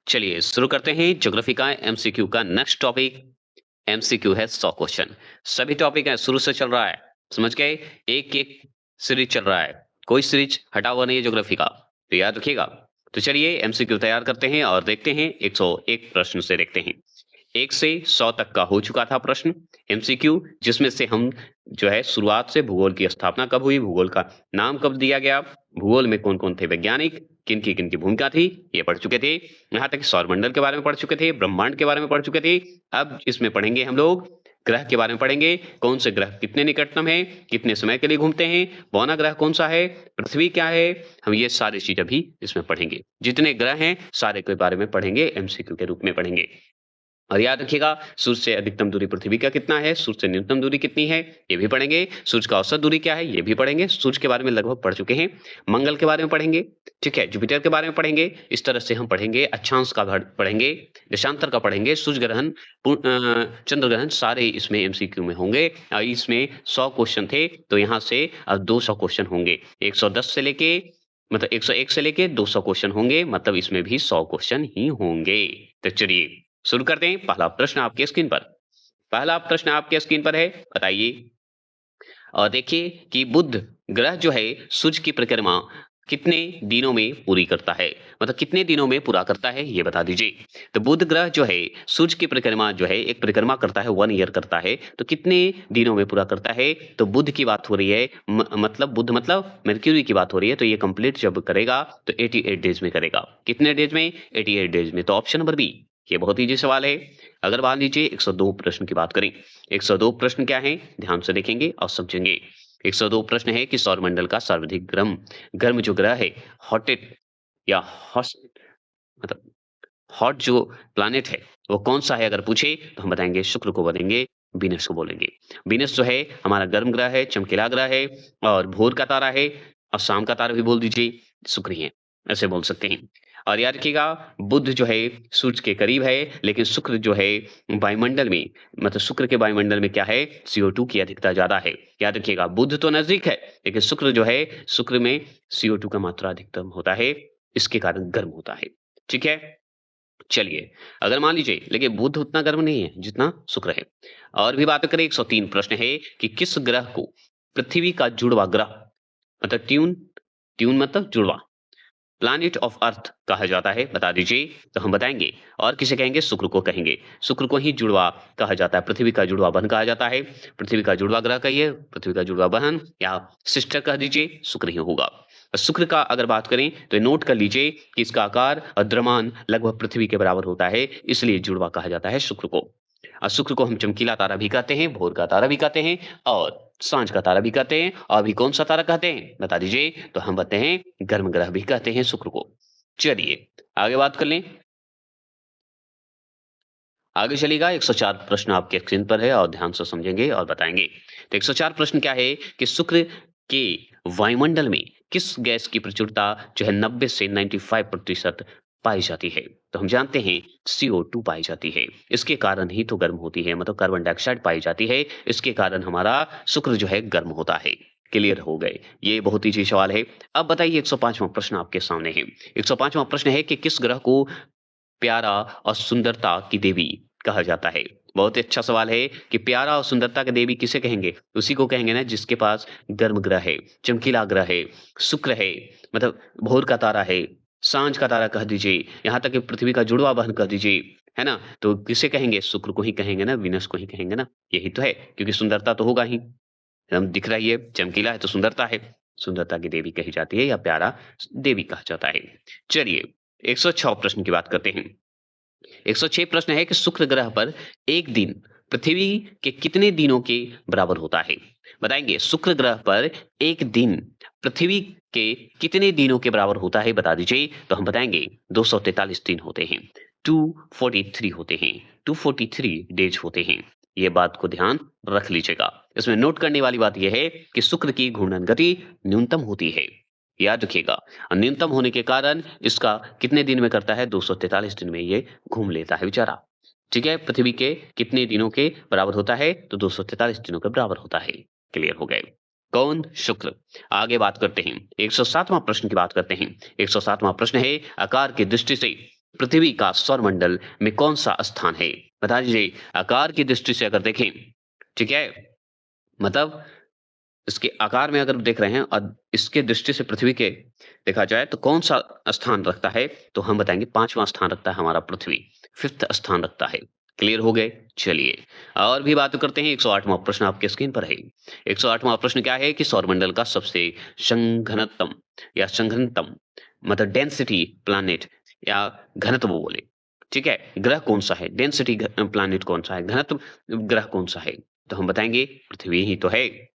चलिए शुरू करते हैं ज्योग्राफी का एमसीक्यू का नेक्स्ट टॉपिक। एमसीक्यू है 100 क्वेश्चन। सभी टॉपिक है शुरू से चल रहा है, समझ गए? एक एक सीरीज चल रहा है, कोई सीरीज हटा हुआ नहीं है ज्योग्राफी का, तो याद रखिएगा। तो चलिए एमसीक्यू तैयार करते हैं और देखते हैं 101 प्रश्न से देखते हैं। 1 से 100 तक का हो चुका था प्रश्न एमसीक्यू, जिसमें से हम जो है शुरुआत से भूगोल की स्थापना कब हुई, भूगोल का नाम कब दिया गया, भूगोल में कौन-कौन थे वैज्ञानिक, किनकी भूमिका थी, ये पढ़ चुके थे। यहाँ तक सौरमंडल के बारे में पढ़ चुके थे, ब्रह्मांड के बारे में पढ़ चुके थे। अब इसमें पढ़ेंगे हम लोग ग्रह के बारे में पढ़ेंगे, कौन से ग्रह कितने निकटतम हैं, कितने समय के लिए घूमते हैं, बौना ग्रह कौन सा है, पृथ्वी क्या है, हम ये सारी चीजें भी इसमें पढ़ेंगे। जितने ग्रह हैं सारे के बारे में पढ़ेंगे, एमसीक्यू के रूप में पढ़ेंगे। और याद रखिएगा, सूर्य से अधिकतम दूरी पृथ्वी का कितना है, सूर्य से न्यूनतम दूरी कितनी है, ये भी पढ़ेंगे। सूर्य का औसत दूरी क्या है, ये भी पढ़ेंगे। सूर्य के बारे में लगभग पढ़ चुके हैं। मंगल के बारे में पढ़ेंगे, ठीक है, जुपिटर के बारे में पढ़ेंगे। इस तरह से हम पढ़ेंगे। अक्षांश का पढ़ेंगे, देशांतर का पढ़ेंगे, सूर्य ग्रहण, चंद्र ग्रहण, सारे इसमें एमसीक्यू में होंगे। इसमें 100 क्वेश्चन थे, तो यहाँ से 200 क्वेश्चन होंगे। 110 से लेके मतलब 101 से लेके 200 क्वेश्चन होंगे, मतलब इसमें भी 100 क्वेश्चन ही होंगे। तो चलिए शुरू करते हैं। पहला प्रश्न आपके स्क्रीन पर, पहला प्रश्न आपके स्क्रीन पर है, बताइए। और देखिए कि बुध ग्रह जो है सूर्य की परिक्रमा कितने दिनों में पूरी करता है, मतलब कितने दिनों में पूरा करता है, ये बता दीजिए। तो बुध ग्रह जो है सूर्य की परिक्रमा जो है एक परिक्रमा करता है, 1 ईयर करता है, तो कितने दिनों में पूरा करता है? तो बुध की बात हो रही है, मतलब बुध मतलब मर्क्यूरी की बात हो रही है, तो ये कंप्लीट जब करेगा तो 88 डेज में करेगा। कितने डेज में? 88 डेज में। तो ऑप्शन नंबर बी, ये बहुत इजी सवाल है। अगर मान लीजिए 102 प्रश्न की बात करें, 102 प्रश्न क्या है, ध्यान से देखेंगे और समझेंगे। 102 प्रश्न है कि सौरमंडल का सर्वाधिक गर्म गर्म जो ग्रह है, हॉटेट या हॉस मतलब हॉट जो प्लैनेट है, वो कौन-सा है? अगर पूछे तो हम बताएँगे शुक्र को बोलेंगे, वीनस को बोलेंगे। वीनस जो है हमारा गर्म ग्रह है, चमकीला ग्रह है और भोर का तारा है, और शाम का तारा भी बोल दीजिए, शुक्र ही है, ऐसे बोल सकते हैं। और याद रखिएगा, बुध जो है सूर्य के करीब है, लेकिन शुक्र जो है वायुमंडल में, मतलब शुक्र के वायुमंडल में क्या है, CO2 की अधिकता ज़्यादा है। याद रखिएगा, बुध तो नज़दीक है, लेकिन शुक्र जो है, शुक्र में CO2 का मात्रा अधिकतम होता है, इसके कारण गर्म होता है। ठीक है? चलिए, अगर मान लीजिए, लेकिन बुध उतना गर्म नहीं है जितना शुक्र है। और भी बात करें, 103 प्रश्न है कि किस ग्रह को पृथ्वी का जुड़वा ग्रह, मतलब ट्यून ट्यून मतलब जुड़वा, प्लैनेट ऑफ अर्थ कहा जाता है, बता दीजिए। तो हम बताएंगे, और किसे कहेंगे? शुक्र को कहेंगे। शुक्र को ही जुड़वा कहा जाता है, पृथ्वी का जुड़वा बहन कहा जाता है। पृथ्वी का जुड़वा ग्रह कहिए, पृथ्वी का जुड़वा बहन या सिस्टर कह दीजिए, शुक्र ही होगा। और शुक्र का अगर बात करें तो नोट कर लीजिए कि इसका आकार और द्रव्यमान लगभग पृथ्वी के बराबर होता है, इसलिए जुड़वा कहा जाता है शुक्र को। और शुक्र को हम चमकीला तारा भी कहते हैं, भोर का तारा भी कहते हैं, और सांझ का तारा भी कहते हैं। और अभी कौन सा तारा कहते हैं, बता दीजिए। तो हम बताते हैं गर्म ग्रह भी कहते हैं शुक्र को। चलिए आगे बात कर लें। आगे चलिएगा, 104 प्रश्न आपके स्क्रीन पर है और ध्यान से समझेंगे और बताएंगे। तो 104 प्रश्न क्या है कि शुक्र के वायुमंडल में किस गैस की प्रचुरता जो है 90 से 95% पाई जाती है? तो हम जानते हैं CO2 पाई जाती है, इसके कारण ही तो गर्म होती है, मतलब कार्बन डाइऑक्साइड पाई जाती है, इसके कारण हमारा शुक्र जो है गर्म होता है। क्लियर हो गए? ये बहुत इजी सवाल है। अब बताइए 105वां प्रश्न आपके सामने है। 105वां प्रश्न है कि किस ग्रह को प्यारा और सुंदरता की देवी कहा जाता है? बहुत ही अच्छा सवाल है कि प्यारा और सुंदरता की देवी किसे कहेंगे? उसी को कहेंगे ना जिसके पास गर्म ग्रह है, चमकीला ग्रह है, शुक्र है, मतलब भोर का तारा है, सांझ का तारा कह दीजिए, यहाँ तक कि पृथ्वी का जुड़वा बहन कह दीजिए, है ना? तो किसे कहेंगे? शुक्र को ही कहेंगे ना, वीनस को ही कहेंगे ना। यही तो है, क्योंकि सुंदरता तो होगा ही। हम दिख रहा ही है, चमकीला है तो सुंदरता है। सुंदरता की देवी कही जाती है या प्यारा देवी कहा जाता है। चलिए 106 प्रश्न की बात करते हैं। 106 प्रश्न है कि शुक्र ग्रह पर एक दिन पृथ्वी के कितने दिनों के बराबर होता है? बताएंगे, शुक्र ग्रह पर एक दिन पृथ्वी के कितने दिनों के बराबर होता है, बता दीजिए। तो हम बताएंगे 243 दिन होते हैं, 243 होते हैं, 243 डेज होते हैं। ये बात को ध्यान रख लीजिएगा। इसमें नोट करने वाली बात यह है कि शुक्र की घूर्णन गति न्यूनतम होती है, याद रखिएगा। और न्यूनतम होने के कारण इसका कितने दिन में करता है? 243 दिन में ये घूम लेता है बेचारा। ठीक है, पृथ्वी के कितने दिनों के बराबर होता है? तो 243 दिनों के बराबर होता है। क्लियर हो गए? कौन? शुक्र। आगे बात करते हैं, 107वां प्रश्न की बात करते हैं। 107वां प्रश्न है, आकार की दृष्टि से पृथ्वी का सौरमंडल में कौन-सा स्थान है? बता दीजिए। आकार की दृष्टि से अगर देखें, ठीक है? मतलब इसके आकार में अगर देख रहे हैं और इसके दृष्टि से पृथ्वी के देखा जाए तो कौन-सा स्थान रखता है? तो हम बताएँगे 5वाँ स्थान रखता है हमारा पृथ्वी, 5th स्थान रखता है। क्लियर हो गए? चलिए, और भी बात करते हैं। 108वाँ प्रश्न आपके स्क्रीन पर है। 108वाँ प्रश्न क्या है कि सौरमंडल का सबसे संघनतम या संघनतम मतलब डेंसिटी प्लैनेट या घनत्व बोले, ठीक है? ग्रह कौन-सा है? डेंसिटी प्लैनेट कौन-सा है? घनत्व ग्रह कौन-सा है? तो हम बताएँगे पृथ्वी ही तो है।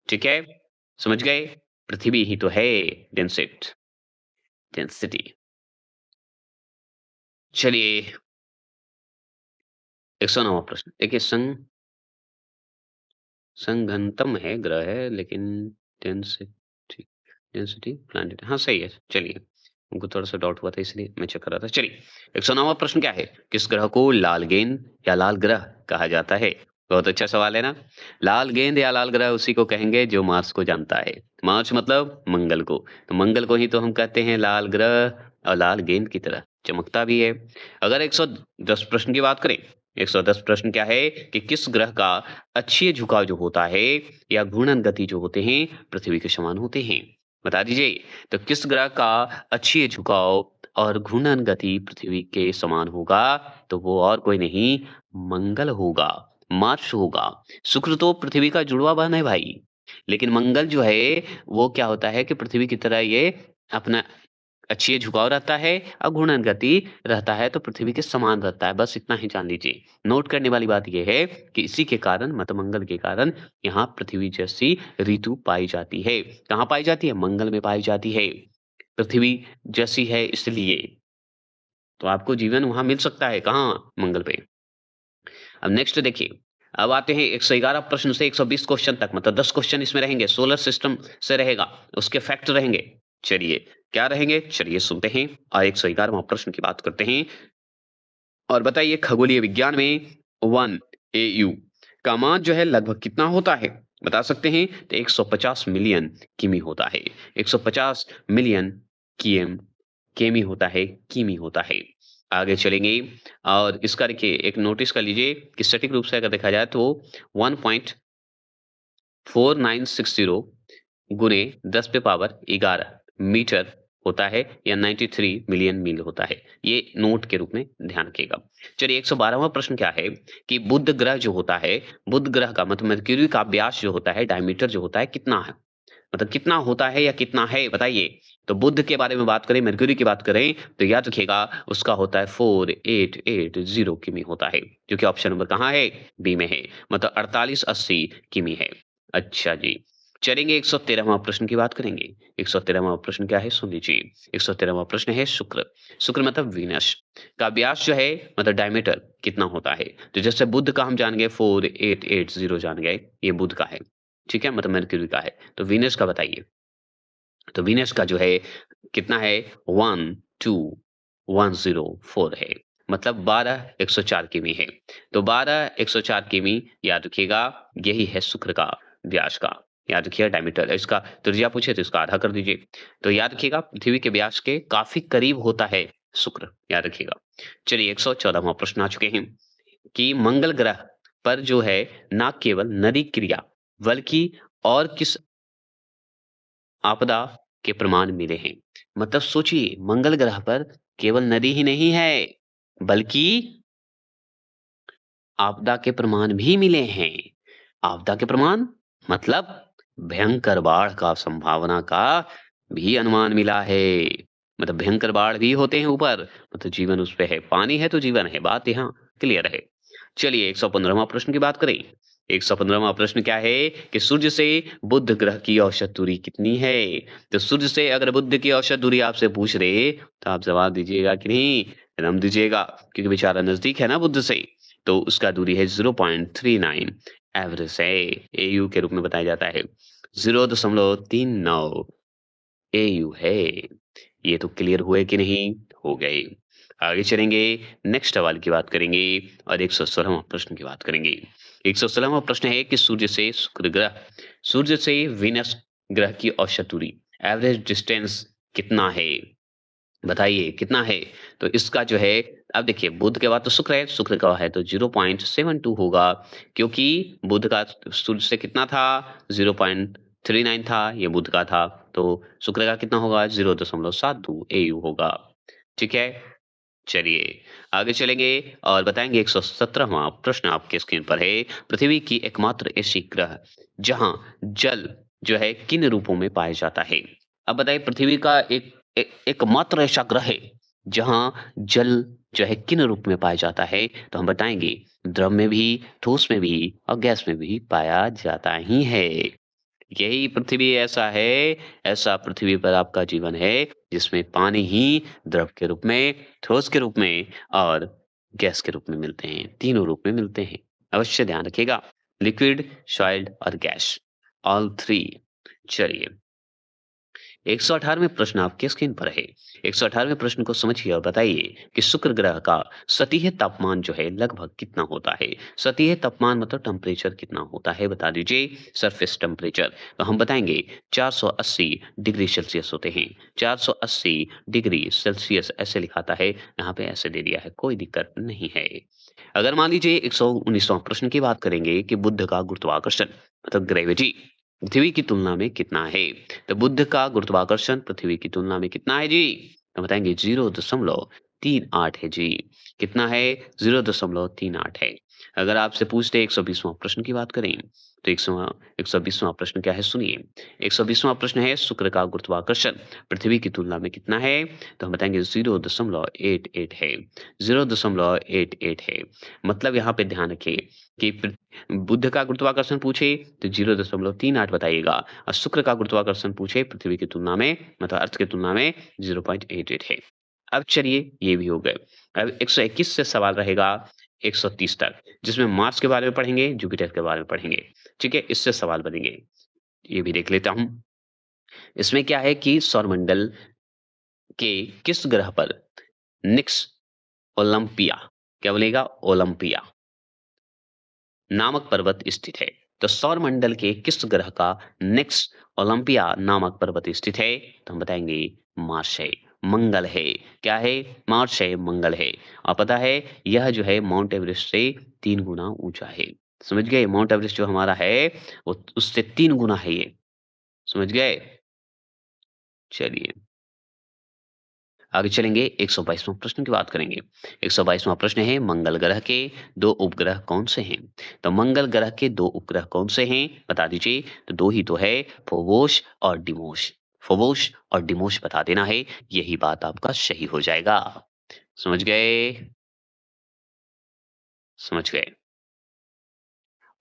ठीक है? समझ गए? पृथ्वी ही तो है डेंसिटी। चलिए, 109वाँ प्रश्न। देखिए संघनतम है, ग्रह है लेकिन डेंसिटी डेंसिटी प्लैनेट हाँ, सही है। चलिए, हमको थोड़ा-सा डाउट हुआ था इसलिए मैं चेक कर रहा था। चलिए, 109वाँ प्रश्न क्या है? किस ग्रह को लाल गेंद या लाल ग्रह कहा जाता है? बहुत अच्छा सवाल है ना? लाल गेंद या लाल ग्रह उसी को कहेंगे जो मार्स को जानता है। मार्स मतलब मंगल को। तो मंगल को ही तो हम कहते हैं लाल ग्रह और लाल गेंद की तरह चमकता भी है। अगर 110 प्रश्न की बात करें, 110 प्रश्न क्या है कि किस ग्रह का अक्षीय झुकाव जो होता है या घूर्णन गति जो होते हैं पृथ्वी के समान होते हैं? बता दीजिए। तो किस ग्रह का अक्षीय झुकाव और घूर्णन गति पृथ्वी के समान होगा? तो वो और कोई नहीं मंगल होगा, मार्स होगा। शुक्र तो पृथ्वी का जुड़वा बहन है भाई। लेकिन मंगल जो है वो क्या होता है कि पृथ्वी की तरह ये अपना अक्षीय झुकाव रहता है और घूर्णन गति रहता है तो पृथ्वी के समान रहता है। बस इतना ही जान लीजिए। नोट करने वाली बात ये है कि इसी के कारण मतलब मंगल के कारण यहाँ पृथ्वी जैसी ऋतु पाई जाती है। कहाँ पाई जाती है? मंगल में पाई जाती है। पृथ्वी जैसी है इसलिए। तो आपको जीवन वहाँ मिल सकता है, कहाँ? मंगल पे। अब नेक्स्ट देखिए, अब आते हैं 111 प्रश्न से 120 क्वेश्चन तक मतलब 10 क्वेश्चन इसमें रहेंगे, सोलर सिस्टम से रहेगा, उसके फैक्ट रहेंगे। चलिए, क्या रहेंगे? चलिए सुनते हैं और 111वां प्रश्न की बात करते हैं। और बताइए खगोलीय विज्ञान में 1 AU का मान जो है लगभग कितना होता है? बता सकते हैं? तो 150 मिलियन किमी होता है। 150 मिलियन किएम केमी होता है, किमी होता है। आगे चलेंगे और इसका देखिए एक नोटिस कर लीजिए कि सटीक रूप से अगर देखा जाए तो 1.4960 गुने 10 पे पावर 11 मीटर होता है या 93 मिलियन मील होता है। ये नोट के रूप में ध्यान रखिएगा। चलिए 112वां प्रश्न क्या है कि बुध ग्रह जो होता है, बुध ग्रह का मतलब मरक्यूरी का व्यास जो होता है, डायमीटर जो होता है कितना है? मतलब कितना होता है या कितना है बताइए? तो बुध के बारे में बात करें, मरक्यूरी की बात करें तो याद रखिएगा उसका होता है 4880 किमी होता है, जो कि ऑप्शन नंबर कहाँ है? बी में है। मतलब 4880 किमी है। अच्छा जी। चलेंगे 113वां प्रश्न की बात करेंगे। 113वां प्रश्न क्या है? सुन लीजिए। 113वां प्रश्न है शुक्र। शुक्र मतलब वीनस का व्यास जो है मतलब डायमीटर कितना होता है? तो जैसे बुध का हम जान गए 4880 जान गए, ये बुध का है। ठीक है? मतलब मरक्यूरी का है। तो वीनस का बताइए। तो वीनस का जो है कितना है? 12104 है। मतलब 12 104 किमी है। तो 12 104 किमी याद रखिएगा यही है शुक्र का व्यास का। याद रखिएगा डायमीटर इसका त्रिज्या पूछे तो इसका आधा कर दीजिए। तो याद रखिएगा पृथ्वी के व्यास के काफ़ी करीब होता है शुक्र, याद रखिएगा। चलिए 114वां प्रश्न आ चुके हैं कि मंगल ग्रह पर जो है ना केवल नदी क्रिया बल्कि और किस आपदा के प्रमाण मिले हैं। मतलब सोचिए मंगल ग्रह पर केवल नदी ही नहीं है, बल्कि आपदा के प्रमाण भी मिले हैं। आपदा के प्रमाण मतलब भयंकर बाढ़ का संभावना का भी अनुमान मिला है। मतलब भयंकर बाढ़ भी होते हैं ऊपर, मतलब जीवन उस पे है। पानी है तो जीवन है, बात यहाँ क्लियर है। चलिए 115वां प्रश्न की बात करें। 115वां प्रश्न क्या है कि सूर्य से बुध ग्रह की औसत दूरी कितनी है? तो सूर्य से अगर बुध की औसत दूरी आपसे पूछ रहे, तो आप जवाब दीजिएगा कि नहीं? एकदम दीजिएगा क्योंकि बेचारा नज़दीक है ना बुध से। तो उसका दूरी है 0.39 एवरेज है, एयू के रूप में बताया जाता है। 0.39 एयू है। ये तो क्लियर हुए कि नहीं? हो गए। आगे चलेंगे, नेक्स्ट सवाल की बात करेंगे और 116वां प्रश्न की बात करेंगे। 116वां प्रश्न है कि सूर्य से वीनस ग्रह की औसत दूरी एवरेज डिस्टेंस कितना है? बताइए कितना है? तो इसका जो है अब देखिए बुध के बाद तो शुक्र का है तो 0.72 होगा क्योंकि बुध का सूर्य से कितना था? 0.39 था, ये बुध का था। तो शुक्र का कितना होगा? 0.72 AU होगा। ठीक है? चलिए, आगे चलेंगे और बताएँगे 117वाँ प्रश्न आपके स्क्रीन पर है। पृथ्वी की एकमात्र ऐसी ग्रह जहाँ जल जो है किन रूपों में पाया जाता है? अब बताइए पृथ्वी का एकमात्र ऐसा ग्रह है, जहाँ जल जो है किन रूप में पाया जाता है? तो हम बताएँगे द्रव में भी, ठोस में भी और गैस में भी पाया जाता ही है। यही पृथ्वी ऐसा पृथ्वी पर आपका जीवन है, जिसमें पानी ही द्रव के रूप में, ठोस के रूप में और गैस के रूप में मिलते हैं। तीनों रूप में मिलते हैं। अवश्य ध्यान रखिएगा। लिक्विड, सॉलिड और गैस, ऑल 3। चलिए 118वें प्रश्न आपके स्क्रीन पर है। 118वें प्रश्न को समझिए और बताइए कि शुक्र ग्रह का सतही तापमान जो है लगभग कितना होता है? सतही तापमान मतलब टेम्परेचर कितना होता है बता दीजिए, सरफेस टेम्परेचर। तो हम बताएँगे 480 डिग्री सेल्सियस होते हैं। 480 डिग्री सेल्सियस ऐसे लिखाता है, यहाँ पे ऐसे दे दिया है, कोई दिक्कत नहीं है। अगर मान लीजिए 119वां प्रश्न की बात करेंगे कि बुध का गुरुत्वाकर्षण मतलब ग्रेविटी पृथ्वी की तुलना में कितना है? तो बुध का गुरुत्वाकर्षण पृथ्वी की तुलना में कितना है जी? तो बताएँगे 0.38 है जी। कितना है? 0.38 है। अगर आपसे पूछते 120वां प्रश्न की बात करें, तो 120वां प्रश्न क्या है सुनिए। 120वां प्रश्न है शुक्र का गुरुत्वाकर्षण पृथ्वी की तुलना में कितना है? तो हम बताएँगे 0.88 है। 0.88 है। मतलब यहाँ पे ध्यान रखिए कि बुध का गुरुत्वाकर्षण पूछे तो 0.38 बताइएगा और शुक्र का गुरुत्वाकर्षण पूछे पृथ्वी की तुलना में मतलब अर्थ की तुलना में 0.88 है। अब चलिए ये भी हो गए। अब 121 से सवाल रहेगा 130 तक जिसमें मार्स के बारे में पढ़ेंगे, जुपिटर के बारे में पढ़ेंगे। ठीक है? इससे सवाल बनेंगे। ये भी देख लेता हूँ। इसमें क्या है कि सौरमंडल के किस ग्रह पर निक्स ओलंपिया क्या बोलेगा? ओलंपिया नामक पर्वत स्थित है। तो सौरमंडल के किस ग्रह का नेक्स्ट ओलंपिया नामक पर्वत स्थित है? तो हम बताएंगे मार्स है, मंगल है। क्या है? मार्स है, मंगल है। और पता है यह जो है माउंट एवरेस्ट से 3 गुना ऊंचा है। समझ गए? माउंट एवरेस्ट जो हमारा है वो उससे 3 गुना है ये। समझ गए? चलिए आगे चलेंगे 122वां प्रश्न की बात करेंगे। 122वां प्रश्न है मंगल ग्रह के 2 उपग्रह कौन से हैं? तो मंगल ग्रह के 2 उपग्रह कौन से हैं? बता दीजिए। तो 2 ही तो है फोबोस और डिमोस। फोबोस और डिमोस बता देना है, यही बात आपका सही हो जाएगा। समझ गए? समझ गए।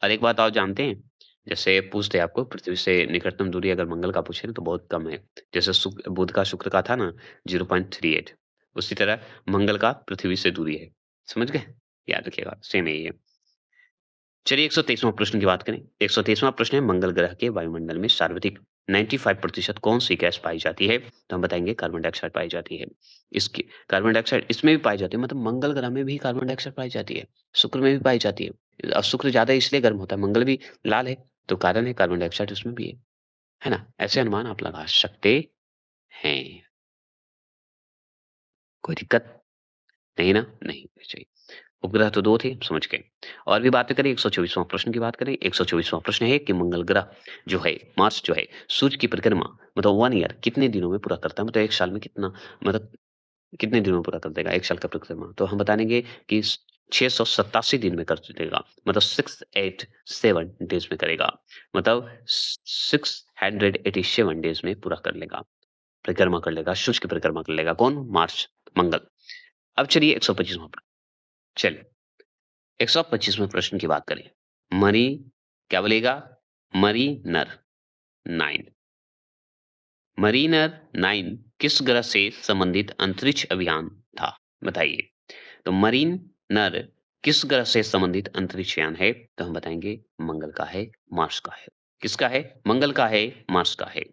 और एक बात और जानते हैं? जैसे पूछते हैं आपको पृथ्वी से निकटतम दूरी अगर मंगल का पूछे ना तो बहुत कम है। जैसे बुध का शुक्र का था ना 0.38 उसी तरह मंगल का पृथ्वी से दूरी है। समझ गए? याद रखिएगा सेम यही है। चलिए 123वां प्रश्न की बात करें। 123वां प्रश्न है मंगल ग्रह के वायुमंडल में सर्वाधिक 95% कौन सी गैस पाई जाती है? तो हम बताएँगे कार्बन डाइऑक्साइड पाई जाती है। इसकी कार्बन डाइऑक्साइड इसमें भी पाई जाती है मतलब मंगल ग्रह में भी कार्बन डाइऑक्साइड पाई जाती है, शुक्र में भी पाई जाती है। शुक्र ज़्यादा इसलिए गर्म होता है, मंगल भी लाल है, तो कारण है कार्बन डाइऑक्साइड उसमें भी है ना? ऐसे अनुमान आप लगा सकते हैं। कोई दिक्कत नहीं ना? नहीं, चाहिए। उपग्रह तो 2 थे, समझ गए। और भी बातें करें 124वां प्रश्न की बात करें। 124वां प्रश्न है कि मंगल ग्रह जो है, मार्स जो है, सूर्य की परिक्रमा मतलब 1 ईयर कितने दिनों में पूरा करता है? मतलब 1 साल में कितना मतलब कितने दिनों में पूरा कर देगा 1 साल का परिक्रमा? तो हम बताएँगे कि 687 दिन में कर देगा। मतलब 687 डेज़ में करेगा। मतलब 687 डेज़ में पूरा कर लेगा। परिक्रमा कर लेगा, सूर्य की परिक्रमा कर लेगा। कौन? मार्स, मंगल। अब चलिए 125वां चलिए 125वें प्रश्न की बात करें। मरी क्या बोलेगा? मरीनर 9 मरीनर 9 किस ग्रह से संबंधित अंतरिक्ष अभियान था? बताइए। तो मरीनर किस ग्रह से संबंधित अंतरिक्ष यान है? तो हम बताएंगे मंगल का है, मार्स का है। किसका है? मंगल का है, मार्स का है।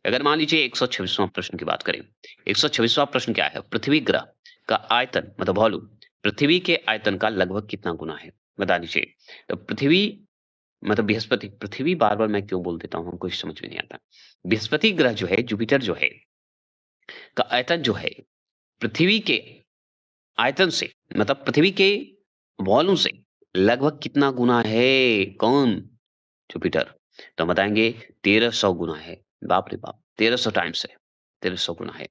अगर मान लीजिए 126वां प्रश्न की बात करें। 126वां प्रश्न क्या है? पृथ्वी ग्रह का आयतन मतलब वॉल्यूम पृथ्वी के आयतन का लगभग कितना गुना है? बता दीजिए। तो पृथ्वी मतलब बृहस्पति पृथ्वी बार-बार मैं क्यों बोल देता हूँ हमको समझ में नहीं आता। बृहस्पति ग्रह जो है जुपिटर जो है का आयतन जो है पृथ्वी के आयतन से, मतलब पृथ्वी के वॉल्यूम से लगभग कितना गुना है? कौन? जुपिटर। तो हम बताएँगे 1300 गुना है। बाप रे बाप! 1300 टाइम्स है, 1300 गुना है।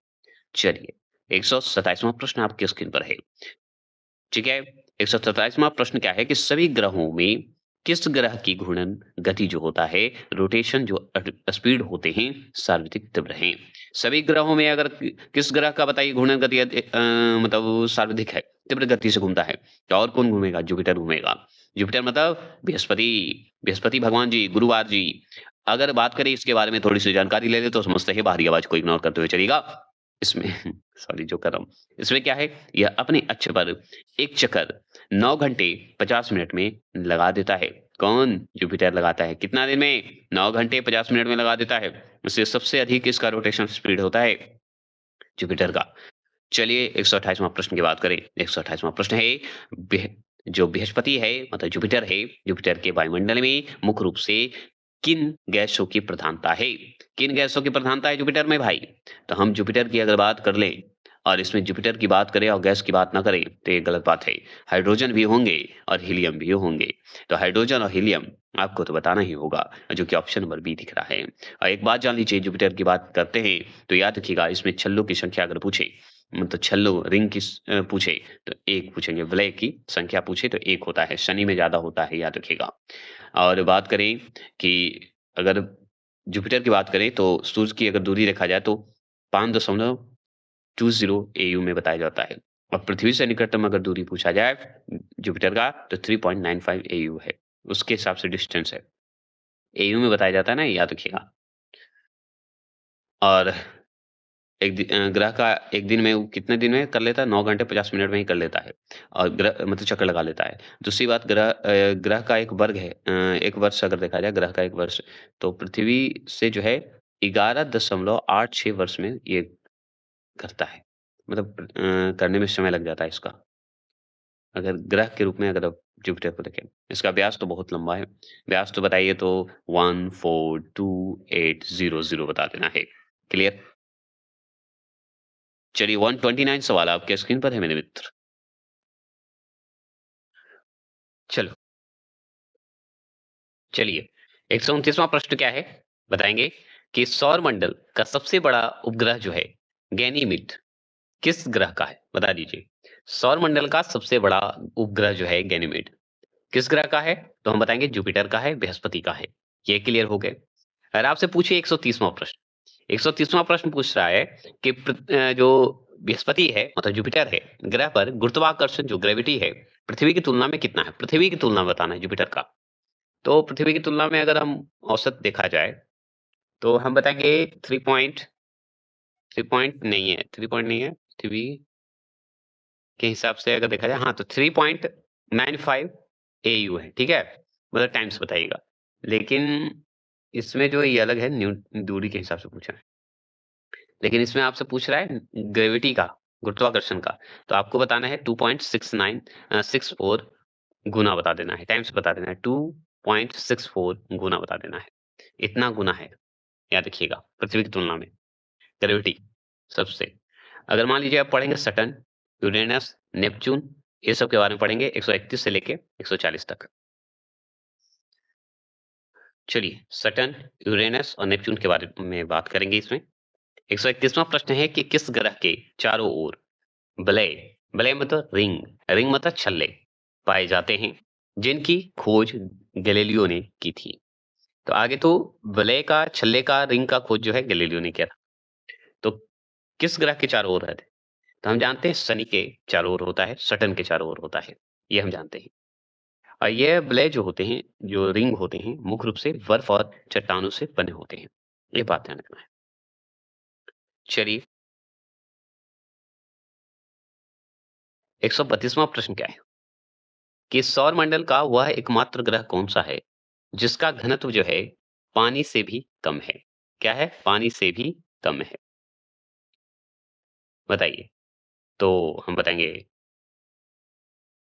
चलिए, 127वाँ प्रश्न आपकी स्क्रीन पर है। ठीक है? 127वाँ प्रश्न क्या है कि सभी ग्रहों में किस ग्रह की घूर्णन गति जो होता है, रोटेशन जो स्पीड होते हैं, सर्वाधिक तीव्र हैं? सभी ग्रहों में अगर किस ग्रह का बताइए घूर्णन गति मतलब वो सर्वाधिक है, तीव्र गति से घूमता है, तो और कौन घूमेगा? जुपिटर घूमेगा। जुपिटर मतलब बृहस्पति, बृहस्पति भगवान जी, गुरुवार जी। अगर बात करें इसके बारे में थोड़ी-सी जानकारी ले लें तो समझते हैं बाहरी आवाज़ को इग्नोर करते हुए चलिएगा। इसमें सॉरी जो कर रहा हूँ। इसमें क्या है, यह अपने अक्ष पर एक चक्कर 9 घंटे 50 मिनट में लगा देता है। कौन? जुपिटर लगाता है। कितना दिन में? 9 घंटे 50 मिनट में लगा देता है। इससे सबसे अधिक इसका रोटेशन स्पीड होता है जुपिटर का। चलिए 128वाँ प्रश्न की बात करें। 128वाँ प्रश्न है बृह जो बृहस्पति है मतलब जुपिटर है, जुपिटर के वायुमंडल में मुख्य रूप से किन गैसों की प्रधानता है? किन गैसों की प्रधानता है जुपिटर में भाई? तो हम जुपिटर की अगर बात कर लें और इसमें जुपिटर की बात करें और गैस की बात ना करें, तो ये गलत बात है। हाइड्रोजन भी होंगे और हीलियम भी होंगे। तो हाइड्रोजन और हीलियम आपको तो बताना ही होगा, जो कि ऑप्शन नंबर बी दिख रहा है। और एक बात जान लीजिए जुपिटर की बात करते हैं, तो याद रखिएगा इसमें छल्लों की संख्या अगर पूछे मतलब छल्लो रिंग की पूछे तो 1 पूछेंगे, विलय की संख्या पूछे तो 1 होता है, शनि में ज़्यादा होता है, याद रखिएगा। और बात करें कि अगर जुपिटर की बात करें तो सूर्य की अगर दूरी देखा जाए तो 5.20 एयू में बताया जाता है। और पृथ्वी से निकटतम अगर दूरी पूछा जाए जुपिटर का तो 3.95 एयू है। उसके हिसाब से डिस्टेंस है। एयू में बताया जाता है ना, याद रखिएगा। और ग्रह का 1 दिन में वो कितने दिन में कर लेता है? 9 घंटे 50 मिनट में ही कर लेता है और ग्रह मतलब चक्कर लगा लेता है। दूसरी बात ग्रह का एक वर्ग है 1 वर्ष अगर देखा जाए ग्रह का 1 वर्ष, तो पृथ्वी से जो है 11.86 वर्ष में ये करता है। मतलब करने में समय लग जाता है इसका। अगर ग्रह के रूप में अगर आप जुपिटर को देखें। इसका व्यास तो बहुत लंबा है। व्यास तो बताइए तो 142,800 बता देना है। क्लियर? चलिए 129 सवाल आपके स्क्रीन पर है मेरे मित्र। चलो, चलिए 129वां प्रश्न क्या है? बताएँगे कि सौर मंडल का सबसे बड़ा उपग्रह जो है, गैनीमीड किस ग्रह का है? बता दीजिए। सौर मंडल का सबसे बड़ा उपग्रह जो है गैनीमीड, किस ग्रह का है? तो हम बताएँगे जुपिटर का है, बृहस्पति का है। ये क्लियर हो गए। अगर आपसे पूछिए 130वां प्रश्न। 130वां प्रश्न पूछ रहा है कि जो बृहस्पति है मतलब जुपिटर है, ग्रह पर गुरुत्वाकर्षण जो ग्रेविटी है, पृथ्वी की तुलना में कितना है? पृथ्वी की तुलना में बताना है जुपिटर का। तो पृथ्वी की तुलना में अगर हम औसत देखा जाए, तो हम बताएँगे 3 पॉइंट नहीं है, 3 पॉइंट नहीं है, पृथ्वी के हिसाब से अगर देखा जाए हाँ, तो 3.95 एयू है, ठीक है? मतलब टाइम्स बताइएगा। लेकिन इसमें जो ये अलग है दूरी के हिसाब से पूछा है। लेकिन इसमें आपसे पूछ रहा है ग्रेविटी का, गुरुत्वाकर्षण का, तो आपको बताना है 64 गुना बता देना है, टाइम्स बता देना है, 2.64 गुना बता देना है। इतना गुना है, याद रखिएगा, पृथ्वी की तुलना में, ग्रेविटी सबसे। अगर मान लीजिए आप पढ़ेंगे सैटर्न, यूरेनस, नेपच्यून, ये सब के बारे में पढ़ेंगे 131 से लेके 140 तक। चलिए, सैटर्न, यूरेनस और नेपच्यून के बारे में बात करेंगे इसमें। 131वां प्रश्न है कि किस ग्रह के चारों ओर वलय, वलय मतलब रिंग, रिंग मतलब छल्ले पाए जाते हैं, जिनकी खोज गैलीलियो ने की थी। तो आगे तो वलय का, छल्ले का, रिंग का खोज जो है गैलीलियो ने किया था। तो किस ग्रह के चारों ओर रहते हैं? तो हम जानते हैं शनि के चारों ओर होता है, सैटर्न के चारों ओर होता है। ये हम जानते हैं। और ये वलय जो होते हैं, जो रिंग होते हैं, मुख्य रूप से बर्फ और चट्टानों से बने होते हैं। ये बात ध्यान रखना है। चलिए, 132वां प्रश्न क्या है? कि सौर मंडल का वह एकमात्र ग्रह कौन-सा है, जिसका घनत्व जो है पानी से भी कम है? क्या है? पानी से भी कम है। बताइए। तो हम बताएँगे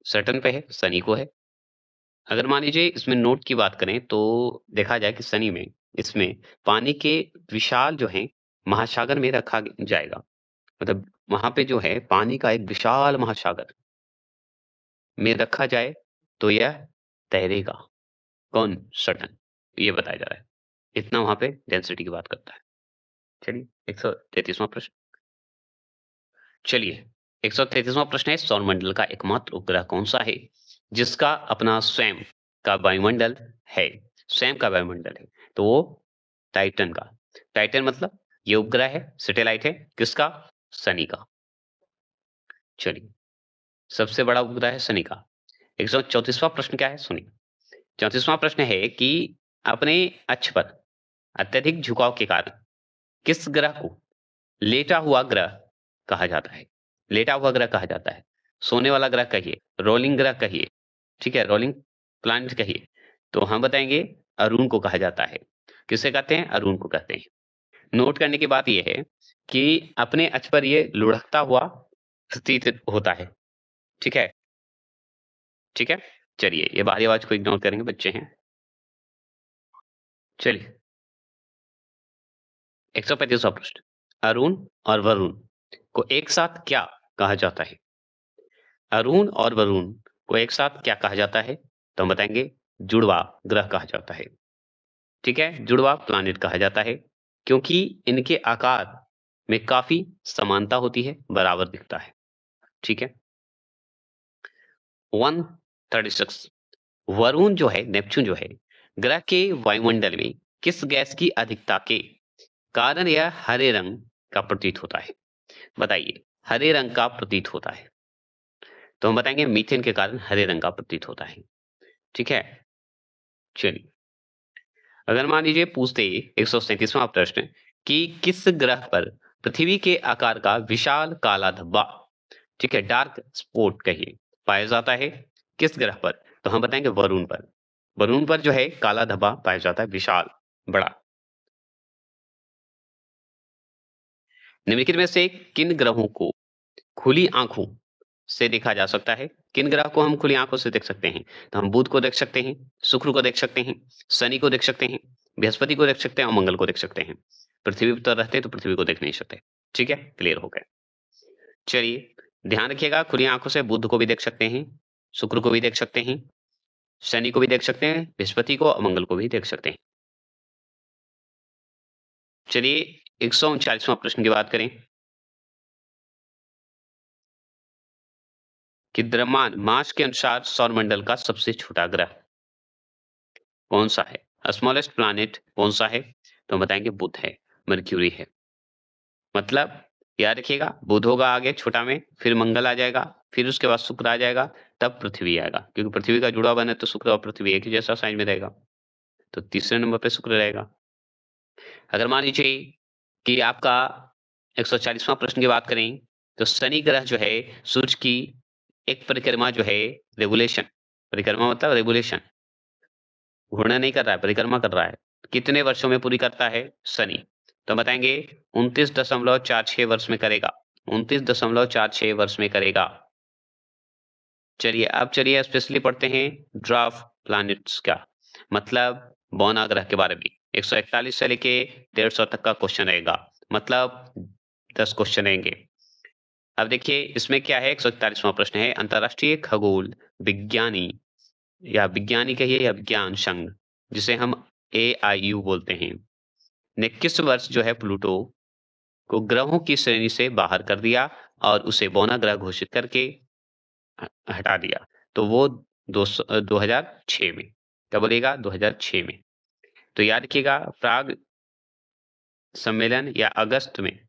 सैटर्न पे है, शनि को है। अगर मान लीजिए इसमें नोट की बात करें तो देखा जाए कि शनि में इसमें पानी के विशाल जो हैं महासागर में रखा जाएगा। मतलब वहां पे जो है पानी का एक विशाल महासागर में रखा जाए तो यह तैरेगा। कौन? सटन। ये बताया जा रहा है। इतना वहां पे डेंसिटी की बात करता है। चलिए 133वां प्रश्न। चलिए 133वां प्रश्न है, सौरमंडल का एकमात्र उपग्रह कौन सा है जिसका अपना स्वयं का वायुमंडल है? स्वयं का वायुमंडल है तो वो टाइटन का। टाइटन मतलब ये उपग्रह है, सैटेलाइट है किसका? शनि का। चलिए सबसे बड़ा उपग्रह है शनि का। 134वां प्रश्न क्या है सुनिए। 34वां प्रश्न है कि अपने अक्ष पर अत्यधिक झुकाव के कारण किस ग्रह को लेटा हुआ ग्रह कहा जाता है? लेटा हुआ ग्रह कहा जाता है। सोने वाला ग्रह कहिए, रोलिंग ग्रह कहिए, ठीक है, रोलिंग प्लैनेट कहिए। तो हम बताएँगे अरुण को कहा जाता है। किसे कहते हैं? अरुण को कहते हैं। नोट करने की बात ये है कि अपने अक्ष पर ये लुढ़कता हुआ प्रतीत होता है। ठीक है? ठीक है? चलिए ये बाहरी आवाज़ को इग्नोर करेंगे, बच्चे हैं। चलिए 135वां प्रश्न। अरुण और वरुण को एक साथ क्या कहा जाता है? अरुण और वरुण को एक साथ क्या कहा जाता है? तो हम बताएँगे जुड़वा ग्रह कहा जाता है। ठीक है? जुड़वा प्लैनेट कहा जाता है क्योंकि इनके आकार में काफ़ी समानता होती है, बराबर दिखता है। ठीक है? 136 वरुण जो है, नेपच्यून जो है, ग्रह के वायुमंडल में किस गैस की अधिकता के कारण यह हरे रंग का प्रतीत होता है? बताइए, हरे रंग का प्रतीत होता है। तो हम बताएँगे मीथेन के कारण हरे रंग का प्रतीत होता है। ठीक है? चलिए, अगर मान लीजिए पूछते 137वां प्रश्न कि किस ग्रह पर पृथ्वी के आकार का विशाल काला धब्बा, ठीक है, डार्क स्पॉट कहिए, पाया जाता है? किस ग्रह पर? तो हम बताएँगे वरुण पर। वरुण पर जो है काला धब्बा पाया जाता है, विशाल, बड़ा। निम्नलिखित में से किन ग्रहों को खुली आँखों से देखा जा सकता है? किन ग्रह को हम खुली आँखों से देख सकते हैं? तो हम बुध को देख सकते हैं, शुक्र को देख सकते हैं, शनि को देख सकते हैं, बृहस्पति को देख सकते हैं और मंगल को देख सकते हैं। पृथ्वी पर रहते हैं तो पृथ्वी को देख नहीं सकते। ठीक है? क्लियर हो गया। चलिए, ध्यान रखिएगा खुली आँखों से बुध को भी देख सकते हैं, शुक्र को भी देख सकते हैं, शनि को भी देख सकते हैं, बृहस्पति को और मंगल को भी देख सकते हैं। चलिए 139वां प्रश्न की बात करें कि द्रव्यमान मास के अनुसार सौरमंडल का सबसे छोटा ग्रह कौन-सा है? स्मॉलेस्ट प्लैनेट कौन-सा है? तो हम बताएँगे बुध है, मर्क्यूरी है। मतलब याद रखिएगा बुध होगा आगे छोटा में, फिर मंगल आ जाएगा, फिर उसके बाद शुक्र आ जाएगा, तब पृथ्वी आएगा। क्योंकि पृथ्वी का जुड़ा बना है तो शुक्र और पृथ्वी एक ही जैसा साइज़ में रहेगा। तो तीसरे नंबर पे शुक्र रहेगा। अगर मान लीजिए कि आपका 140वां प्रश्न की बात करें, तो शनि ग्रह जो है सूर्य की एक परिक्रमा जो है रेवोल्यूशन, परिक्रमा मतलब रेवोल्यूशन, घूर्णन नहीं कर रहा है, परिक्रमा कर रहा है। कितने वर्षों में पूरी करता है शनि? तो बताएँगे 29.46 वर्ष में करेगा। 29.46 वर्ष में करेगा। चलिए, अब चलिए स्पेशली पढ़ते हैं ड्वार्फ प्लैनेट्स का मतलब बौना ग्रह के बारे में। 141 से लेके 150 तक का क्वेश्चन रहेगा। मतलब 10 क्वेश्चन रहेंगे। अब देखिए इसमें क्या है 141वां प्रश्न है अंतर्राष्ट्रीय खगोल विज्ञानी या विज्ञानी कहिए या विज्ञान संघ जिसे हम एआईयू बोलते हैं, ने किस वर्ष जो है प्लूटो को ग्रहों की श्रेणी से बाहर कर दिया और उसे बौना ग्रह घोषित करके हटा दिया। तो वो 2006 में। क्या बोलिएगा? 2006 में। तो याद रखिएगा प्राग सम्मेलन या अगस्त में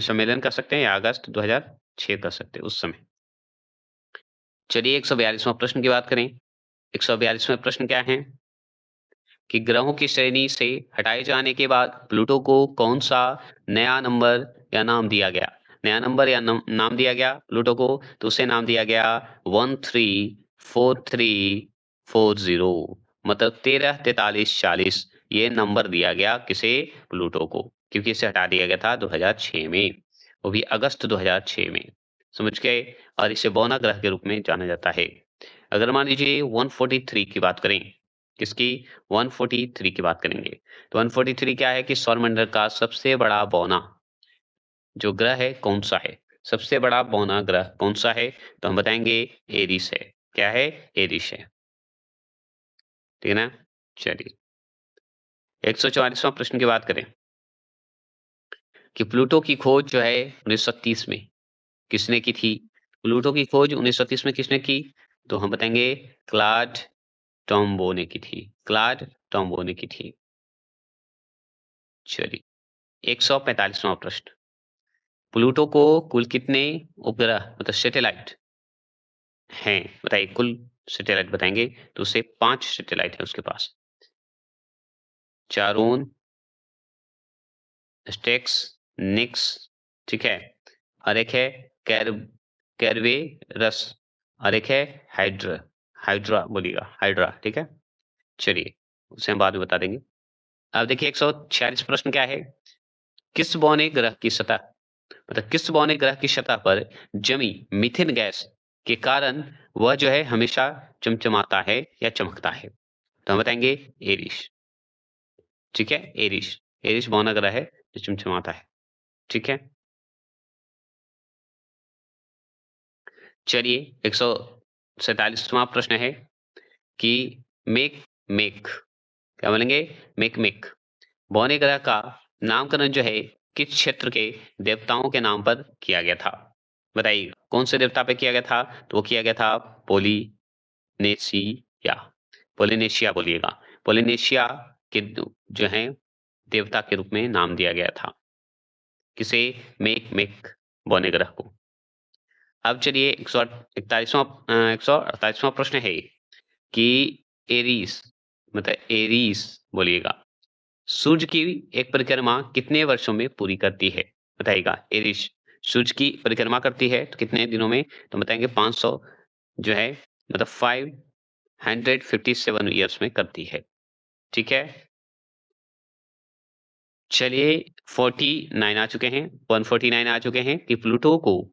सम्मेलन कर सकते हैं या अगस्त 2006 कर सकते हैं उस समय। चलिए 142वां प्रश्न की बात करें। 142वां प्रश्न क्या है कि ग्रहों की श्रेणी से हटाए जाने के बाद प्लूटो को कौन-सा नया नंबर या नाम दिया गया? नया नंबर या नाम दिया गया प्लूटो को, तो उसे नाम दिया गया 134340 मतलब 13, 43, 40 ये नंबर दिया गया किसे? प्लूटो को, क्योंकि इसे हटा दिया गया था 2006 में, वो भी अगस्त 2006 में। समझ गए? और इसे बौना ग्रह के रूप में जाना जाता है। अगर मान लीजिए 143 की बात करें, किसकी? 143 की बात करेंगे। तो 143 क्या है कि सौरमंडल का सबसे बड़ा बौना जो ग्रह है कौन सा है? सबसे बड़ा बौना ग्रह कौन सा है? तो हम बताएंगे एरिस है। क्या है? एरिस है। ठीक है ना? चलिए 144वां प्रश्न की बात करें कि प्लूटो की खोज जो है 1930 में किसने की थी? प्लूटो की खोज 1930 में किसने की? तो हम बताएंगे क्लाड टॉम्बो ने की थी। क्लाड टॉम्बो ने की थी। चलिए 145वां प्रश्न, प्लूटो को कुल कितने उपग्रह मतलब सैटेलाइट हैं? बताइए कुल सैटेलाइट बताएंगे तो उसे 5 सैटेलाइट है उसके पास। चारोन, स्टेक्स, निक्स, ठीक है, और एक है कैर कैरवेरस और एक है हाइड्रा। हाइड्रा बोलिएगा, हाइड्रा, ठीक है। चलिए उसे हम बाद में बता देंगे। अब देखिए 146 प्रश्न क्या है, किस बौने ग्रह की सतह मतलब किस बौने ग्रह की सतह पर जमी मीथेन गैस के कारण वह जो है हमेशा चमचमाता है या चमकता है? तो हम बताएंगे एरिस। ठीक है, एरिस। एरिस बौना ग्रह है जो चमचमाता है। ठीक है। चलिए 147वां प्रश्न है कि मेक मेक क्या बोलेंगे? मेक मेक बौने ग्रह का नामकरण जो है किस क्षेत्र के देवताओं के नाम पर किया गया था? बताइए कौन से देवता पे किया गया था? तो वो किया गया था पोलिनेशिया। पोलिनेशिया बोलिएगा। पोलिनेशिया के जो है देवता के रूप में नाम दिया गया था किसे? मेक मेक बौने ग्रह को। अब चलिए 148वां प्रश्न है कि एरीस मतलब एरीस बोलिएगा सूर्य की एक परिक्रमा कितने वर्षों में पूरी करती है? बताइएगा एरीस सूर्य की परिक्रमा करती है तो कितने दिनों में? तो बताएंगे 500 जो है मतलब 557 ईयर्स में करती है। ठीक है। चलिए 49 आ चुके हैं, 149 आ चुके हैं कि प्लूटो को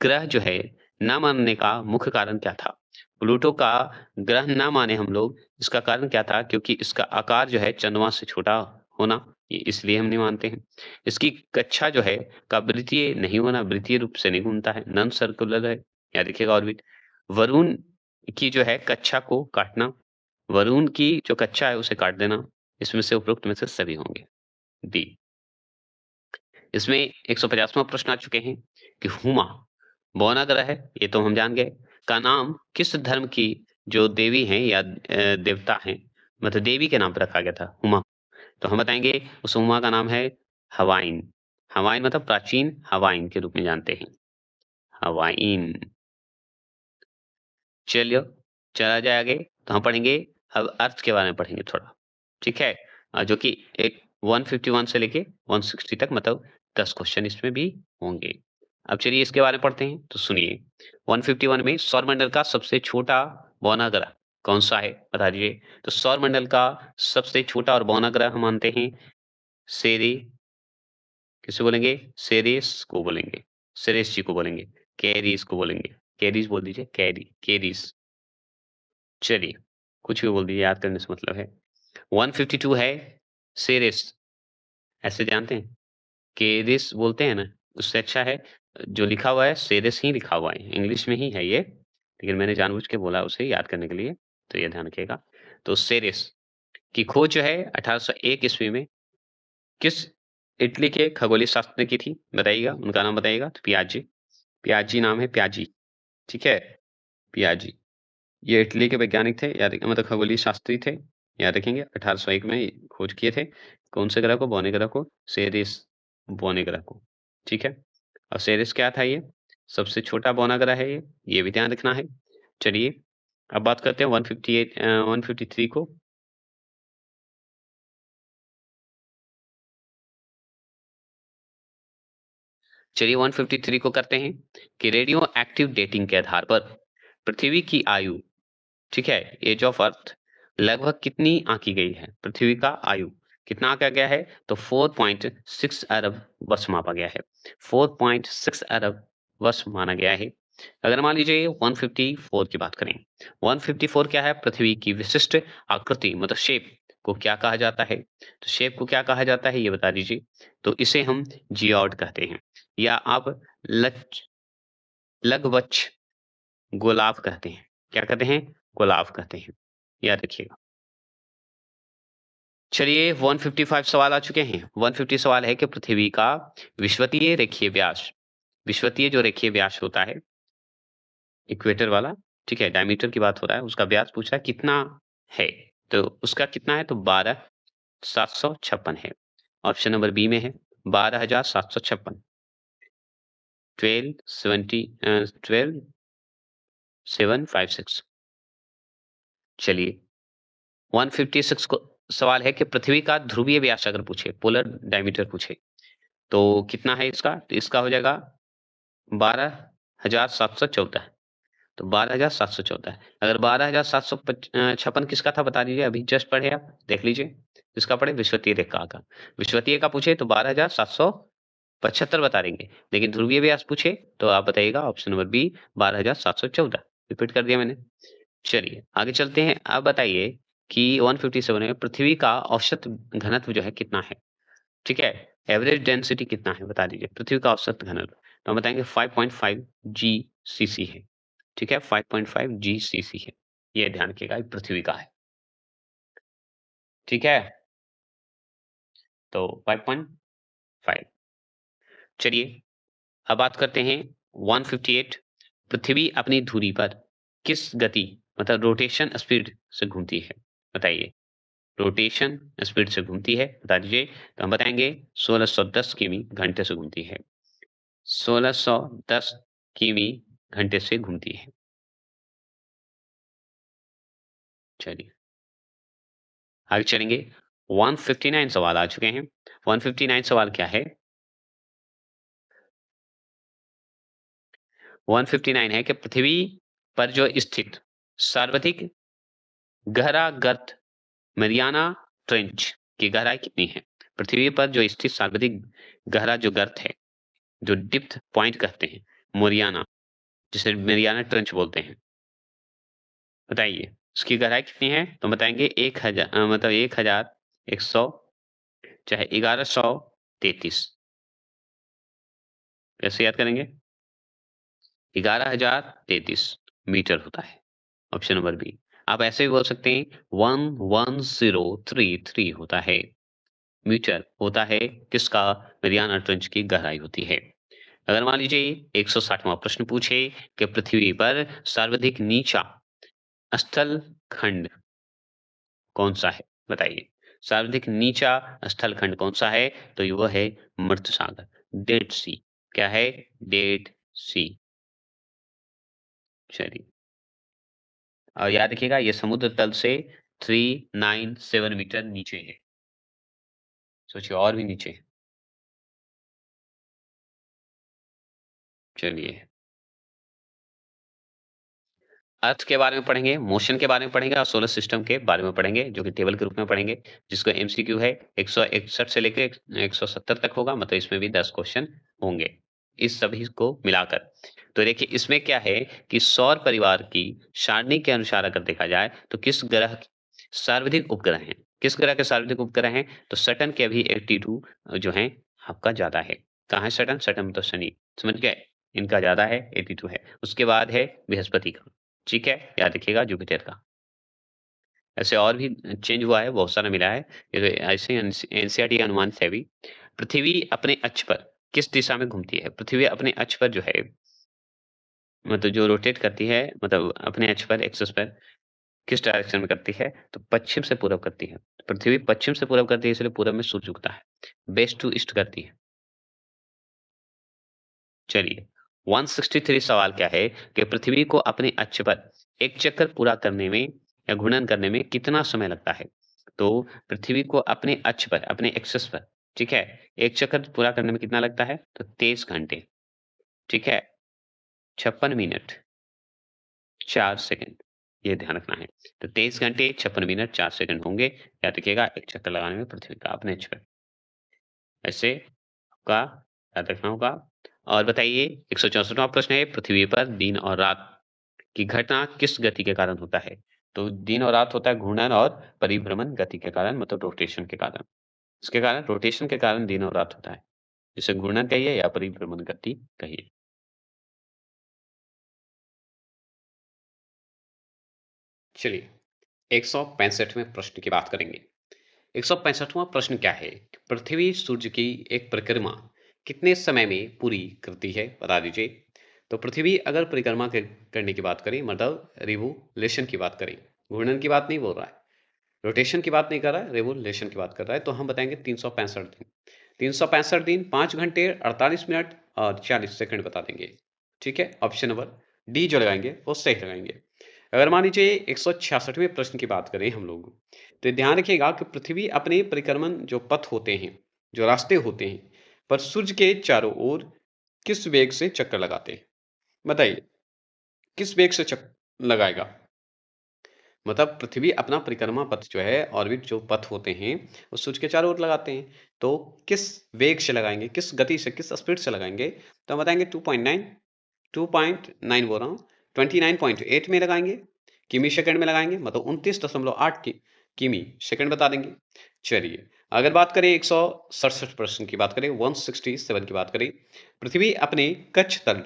ग्रह जो है ना मानने का मुख्य कारण क्या था? प्लूटो का ग्रह ना माने हम लोग, इसका कारण क्या था? क्योंकि इसका आकार जो है चंद्रमा से छोटा होना, ये इसलिए हम नहीं मानते हैं। इसकी कक्षा जो है का वृत्तीय नहीं होना, वृत्तीय रूप से नहीं घूमता है, नॉन सर्कुलर है। यहाँ देखिएगा ऑर्बिट। वरुण की जो है कक्षा को काटना, वरुण की जो कक्षा है उसे काट देना, इसमें से उपरोक्त में से सभी होंगे। डी। इसमें 150वां प्रश्न आ चुके हैं कि हुमा बौना ग्रह है, ये तो हम जान गए, का नाम किस धर्म की जो देवी हैं या देवता हैं मतलब देवी के नाम पे रखा गया था हुमा? तो हम बताएंगे उस उमा का नाम है हवाइन। हवाइन मतलब प्राचीन हवाइन के रूप में जानते हैं। हवाइन। चलिए चला जाए आगे तो हम पढ़ेंगे अब अर्थ के बारे में पढ़ेंगे थोड़ा। ठीक है। जो कि एक 151 से लेके 160 तक मतलब 10 क्वेश्चन इसमें भी होंगे। अब चलिए इसके बारे में पढ़ते हैं तो सुनिए 151 में सौरमंडल का सबसे छोटा बौना ग्रह कौन सा है? बता दीजिए। तो सौरमंडल का सबसे छोटा और बौना ग्रह हम मानते हैं सेरे किसे बोलेंगे? सेरेस को बोलेंगे। सेरेस जी को बोलेंगे। कैरीज को बोलेंगे। कैरीज बोल दीजिए। कैरीज। चलिए कुछ भी बोल दीजिए, याद करने से मतलब है। 152 है सेरेस। ऐसे जानते हैं केरिस बोलते हैं ना, उससे अच्छा है जो लिखा हुआ है सेरेस ही लिखा हुआ है, इंग्लिश में ही है ये, लेकिन मैंने जानबूझ के बोला उसे याद करने के लिए, तो ये ध्यान रखिएगा। तो सेरेस की खोज जो है 1801 ईस्वी में किस इटली के खगोलीय शास्त्र ने की थी? बताइएगा, उनका नाम बताइएगा। तो पियाजी। पियाजी नाम है, पियाजी। ठीक है, पियाजी। ये इटली के वैज्ञानिक थे, याद रखिए मतलब खगोलीय शास्त्री थे। याद रखेंगे 1801 में खोज किए थे। कौन से ग्रह को? बौने ग्रह को, सेरेस बौने ग्रह को। ठीक है। और सेरेस क्या था ये? सबसे छोटा बौना ग्रह है ये भी ध्यान रखना है। चलिए अब बात करते हैं 158 153 को। चलिए 153 को करते हैं कि रेडियो एक्टिव डेटिंग के आधार पर पृथ्वी की आयु, ठीक है, एज ऑफ अर्थ लगभग कितनी आंकी गई है? पृथ्वी का आयु कितना आंका गया है? तो 4.6 अरब वर्ष मापा गया है। 4.6 अरब वर्ष माना गया है। अगर मान लीजिए 154 की बात करें, 154 क्या है? पृथ्वी की विशिष्ट आकृति मतलब शेप को क्या कहा जाता है? तो शेप को क्या कहा जाता है ये बता दीजिए। तो इसे हम जियोड कहते हैं या आप लच लघवक्ष गोलाव कहते हैं। क्या कहते हैं? गोलाव कहते हैं। याद रखिएगा। चलिए 155 सवाल आ चुके हैं। 150 सवाल है कि पृथ्वी का विषुवतीय रेखीय व्यास, विषुवतीय जो रेखीय व्यास होता है, इक्वेटर वाला, ठीक है, डायमीटर की बात हो रहा है, उसका व्यास पूछा कितना है? तो उसका कितना है? तो 12,756 है। ऑप्शन नंबर बी में है 12,756, 12,756। चलिए 156 को सवाल है कि पृथ्वी का ध्रुवीय व्यास अगर पूछे, पोलर डायमीटर पूछे, तो कितना है इसका? तो इसका हो जाएगा 12,714। तो 12,714, अगर 12,756 किसका था बता दीजिए, अभी जस्ट पढ़े आप, देख लीजिए। किसका पढ़े? विषुवतीय रेखा का। विषुवतीय का पूछे तो 12,775 बता देंगे, लेकिन ध्रुवीय व्यास पूछे तो आप बताइएगा ऑप्शन नंबर बी 12,714। रिपीट कर दिया मैंने। चलिए आगे चलते हैं। आप बताइए कि 157 में पृथ्वी का औसत घनत्व जो है कितना है? ठीक है, एवरेज डेंसिटी कितना है बता दीजिए, पृथ्वी का औसत घनत्व। तो हम बताएंगे 5.5 जीसीसी है। ठीक है, 5.5 जीसीसी है। ये ध्यान रखिएगा, ये पृथ्वी का है। ठीक है, तो 5.5। चलिए अब बात करते हैं 158। पृथ्वी अपनी धुरी पर किस गति, मतलब रोटेशन स्पीड से घूमती है? बताइए, रोटेशन स्पीड से घूमती है, बता दीजिए। तो हम बताएंगे 1610 किमी घंटे से घूमती है। 1610 किमी घंटे से घूमती है। चलिए आगे चलेंगे। 159 सवाल आ चुके हैं। 159 सवाल क्या है? 159 है कि पृथ्वी पर जो स्थित सर्वाधिक गहरा गर्त मरियाना ट्रेंच की गहराई कितनी है? पृथ्वी पर जो स्थित सर्वाधिक गहरा जो गर्त है, जो डिप्थ पॉइंट कहते हैं, मोरियाना, जिसे मरियाना ट्रेंच बोलते हैं, बताइए उसकी गहराई कितनी है? तो बताएंगे 1000, मतलब 1100, चाहे 1133। कैसे याद करेंगे? 11,033 मीटर होता है। Option number B. आप ऐसे भी बोल सकते हैं 11033 होता है, मीटर होता है किसका? मरियाना ट्रेंच की गहराई होती है। अगर मान लीजिए 160वां प्रश्न पूछे कि पृथ्वी पर सर्वाधिक नीचा स्थल खंड कौन सा है? बताइए, सर्वाधिक नीचा स्थल खंड कौन सा है? तो वह है मृत सागर, डेड सी। क्या है? डेड सी। चलिए, और याद रखिएगा ये समुद्र तल से 397 मीटर नीचे है। सोचिए और भी नीचे है। चलिए अर्थ के बारे में पढ़ेंगे, मोशन के बारे में पढ़ेंगे और सोलर सिस्टम के बारे में पढ़ेंगे, जो कि टेबल के रूप में पढ़ेंगे, जिसको एमसीक्यू है 161 से लेके 170 तक होगा, मतलब इसमें भी 10 क्वेश्चन होंगे इस सभी को मिलाकर। तो देखिए इसमें क्या है कि सौर परिवार की सारणी के अनुसार अगर देखा जाए तो किस ग्रह सर्वाधिक उपग्रह हैं? किस ग्रह के सर्वाधिक उपग्रह हैं? तो सैटर्न के अभी 82 जो है आपका ज्यादा है। कहाँ है सैटर्न? सैटर्न मतलब शनि, समझ गए? इनका ज्यादा है, 82 है। उसके बाद है बृहस्पति का। ठीक है, याद रखिएगा जुपिटर का। ऐसे और भी चेंज हुआ है, बहुत सारा मिला है। ये तो ऐसे एनसीईआरटी का अनुमान से भी पृथ्वी अपने अक्ष पर किस दिशा में घूमती है? पृथ्वी अपने अक्ष पर जो है, मतलब जो रोटेट करती है, मतलब अपने अक्ष पर, एक्सिस पर किस डायरेक्शन में करती है? तो पश्चिम से पूरब करती है। पृथ्वी पश्चिम से पूरब करती है, इसलिए पूरब में सूर्य उगता है। वेस्ट टू ईस्ट करती है। चलिए 163 सवाल क्या है कि पृथ्वी को अपने अक्ष पर एक चक्कर पूरा करने में या घूर्णन करने में कितना समय लगता है? तो पृथ्वी को अपने अक्ष पर, अपने एक्सिस पर, ठीक है, एक चक्कर पूरा करने में कितना लगता है? तो 23 घंटे। ठीक है, 56 मिनट 4 सेकंड, ये ध्यान रखना है। तो 23 घंटे 56 मिनट 4 सेकंड होंगे, याद रखिएगा, एक चक्कर लगाने में पृथ्वी का अपने अक्ष पर। ऐसे का याद रखना होगा। और बताइए 164वां प्रश्न है, पृथ्वी पर दिन और रात की घटना किस गति के कारण होता है? तो दिन और रात होता है घूर्णन और परिभ्रमण गति के कारण, मतलब रोटेशन के कारण। इसके कारण रोटेशन के कारण दिन और रात होता है। इसे घूर्णन कहिए या परिभ्रमण गति कहिए। चलिए 165वें प्रश्न की बात करेंगे। 165वां प्रश्न क्या है? पृथ्वी सूर्य की एक परिक्रमा कितने समय में पूरी करती है? बता दीजिए। तो पृथ्वी अगर परिक्रमा करने की बात करें, मतलब रिवोल्यूशन की बात करें, घूर्णन की बात नहीं बोल रहा है, रोटेशन की बात नहीं कर रहा है, रिवोल्यूशन की बात कर रहा है, तो हम बताएंगे 365 दिन। 365 दिन 5 घंटे 48 मिनट और 40 सेकंड बता देंगे। ठीक है, ऑप्शन नंबर डी जो लगाएंगे वो सही लगाएंगे। अगर मान लीजिए 166वें प्रश्न की बात करें हम लोग, तो ध्यान रखिएगा कि पृथ्वी अपने परिक्रमण जो पथ होते हैं, जो रास्ते होते हैं, पर सूर्य के चारों ओर किस वेग से चक्कर लगाते हैं? बताइए, किस वेग से चक्कर लगाएगा? मतलब पृथ्वी अपना परिक्रमा पथ जो है, ऑर्बिट जो पथ होते हैं, वो सूर्य के चारों ओर लगाते हैं। तो किस वेग से लगाएंगे, किस गति से, किस स्पीड से लगाएंगे? तो हम बताएंगे 2.9 बोल रहा हूँ, 29.8 में लगाएंगे, किमी सेकंड में लगाएंगे, मतलब 29.8 किमी सेकंड बता देंगे। चलिए, अगर बात करें 167 प्रश्न की बात करें, 167 की बात करें, पृथ्वी अपने कक्ष तल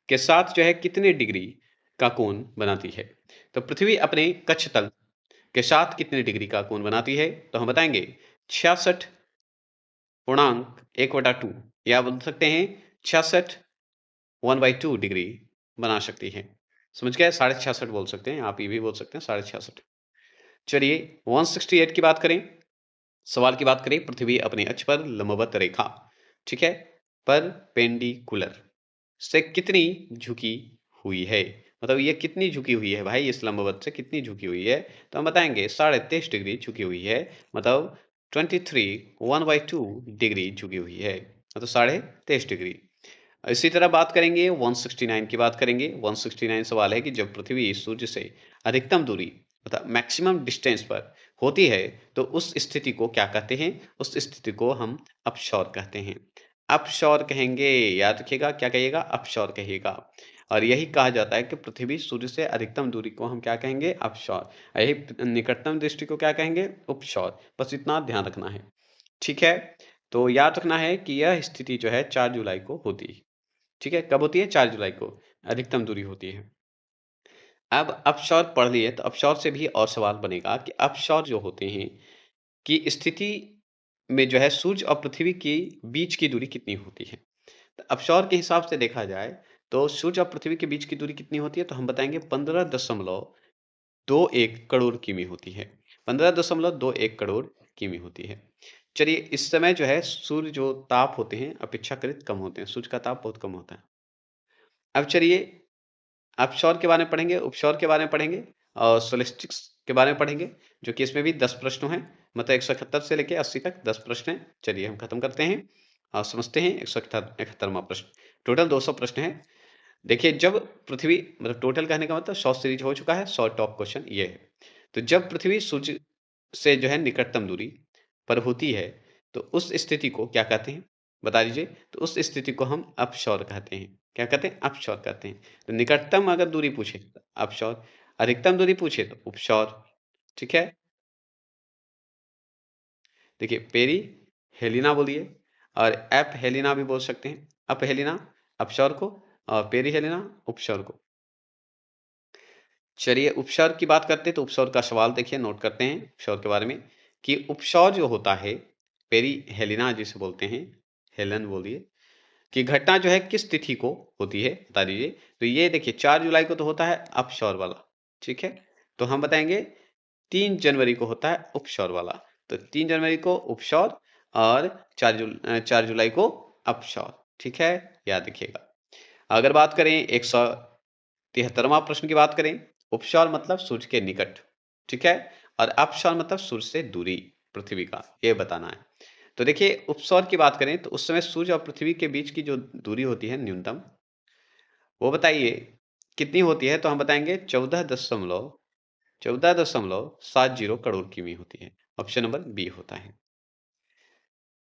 के साथ जो है कितने डिग्री का कोण बनाती है? तो पृथ्वी अपने कक्ष तल के साथ कितने डिग्री का कोण बनाती है? तो हम बताएंगे 66.1/2, या बोल सकते हैं 66 1/2 डिग्री बना सकती है। समझ गए? 66.5 बोल सकते हैं, आप ये भी बोल सकते हैं 66.5। चलिए 168 की बात करें, सवाल की बात करें, पृथ्वी अपने अक्ष पर लंबवत रेखा, ठीक है, परपेंडिकुलर से कितनी झुकी हुई है? मतलब ये कितनी झुकी हुई है भाई, इस लंबवत से कितनी झुकी हुई है? तो हम बताएंगे 23.5 डिग्री झुकी हुई है, मतलब 23 1/2 डिग्री झुकी हुई है, मतलब 23.5 डिग्री। इसी तरह बात करेंगे 169 की बात करेंगे। 169 सवाल है कि जब पृथ्वी सूर्य से अधिकतम दूरी, मतलब मैक्सिमम डिस्टेंस पर होती है, तो उस स्थिति को क्या कहते हैं? उस स्थिति को हम अपशौर कहते हैं। अपशौर कहेंगे, याद रखिएगा, क्या कहिएगा? अपशौर कहिएगा। और यही कहा जाता है कि पृथ्वी सूर्य से अधिकतम दूरी को हम क्या कहेंगे? अपशौर। यही निकटतम दृष्टि को क्या कहेंगे? उपशौर। बस इतना ध्यान रखना है। ठीक है, तो याद रखना है कि यह स्थिति जो है 4 जुलाई को होती है। ठीक है, कब होती है? 4 जुलाई को अधिकतम दूरी होती है। अब अपशौर पढ़ लिए, तो अपशौर से भी और सवाल बनेगा कि अपशौर जो होते हैं कि स्थिति में जो है सूर्य और पृथ्वी के बीच की दूरी कितनी होती है? तो अपशौर के हिसाब से देखा जाए तो सूर्य और पृथ्वी के बीच की दूरी कितनी होती है? तो हम बताएंगे 15.21 करोड़ किमी होती है। 15.21 करोड़ किमी होती है। चलिए, इस समय जो है सूर्य जो ताप होते हैं अपेक्षाकृत कम होते हैं, सूर्य का ताप बहुत कम होता है। अब चलिए, अपशौर के बारे में पढ़ेंगे, उपशौर के बारे में पढ़ेंगे और सोलेस्टिक्स के बारे में पढ़ेंगे, जो कि इसमें भी 10 प्रश्न हैं, मतलब 171 से लेके 80 तक 10 प्रश्न हैं। चलिए हम खत्म करते हैं और समझते हैं 171वां प्रश्न। टोटल 200 प्रश्न हैं। देखिए, जब पृथ्वी, मतलब टोटल कहने का मतलब शॉर्ट सीरीज हो चुका है, शॉर्ट टॉप क्वेश्चन ये है। तो जब पृथ्वी सूर्य से जो है निकटतम दूरी पर होती है, तो उस स्थिति को क्या कहते हैं? बता दीजिए। तो उस स्थिति को हम अपशौर कहते हैं। क्या कहते हैं? अपशौर कहते हैं। तो निकटतम अगर दूरी पूछे तो अपशौर, अधिकतम दूरी पूछे तो उपशौर। ठीक है, देखिए, पेरी हेलिना बोलिए, और एप हेलिना भी बोल सकते हैं। अप हेलिना अपशौर को, और पेरी हेलिना उपशौर को। चलिए, उपसर्ग की बात करते हैं, तो उपसर्ग का सवाल देखिए, नोट करते हैं उपसर्ग के बारे में कि उपसर्ग जो होता है, पेरी हेलिना जिसे बोलते हैं, हेलन बोलिए, कि घटना जो है किस तिथि को होती है, बता दीजिए। तो ये देखिए 4 जुलाई को तो होता है अपसौर वाला, ठीक है। तो हम बताएंगे 3 जनवरी को होता है उपसौर वाला। तो 3 जनवरी को उपसौर और 4 जुलाई को अपसौर, ठीक है, याद रखिएगा। अगर बात करें 173वां प्रश्न की बात करें, उपसौर मतलब सूर्य के निकट, ठीक है, और अपसौर मतलब सूर्य से दूरी, पृथ्वी का, ये बताना है। तो देखिए, उपसौर की बात करें तो उस समय सूर्य और पृथ्वी के बीच की जो दूरी होती है न्यूनतम, वो बताइए कितनी होती है? तो हम बताएंगे 14.70 करोड़ किमी होती है। ऑप्शन नंबर बी होता है।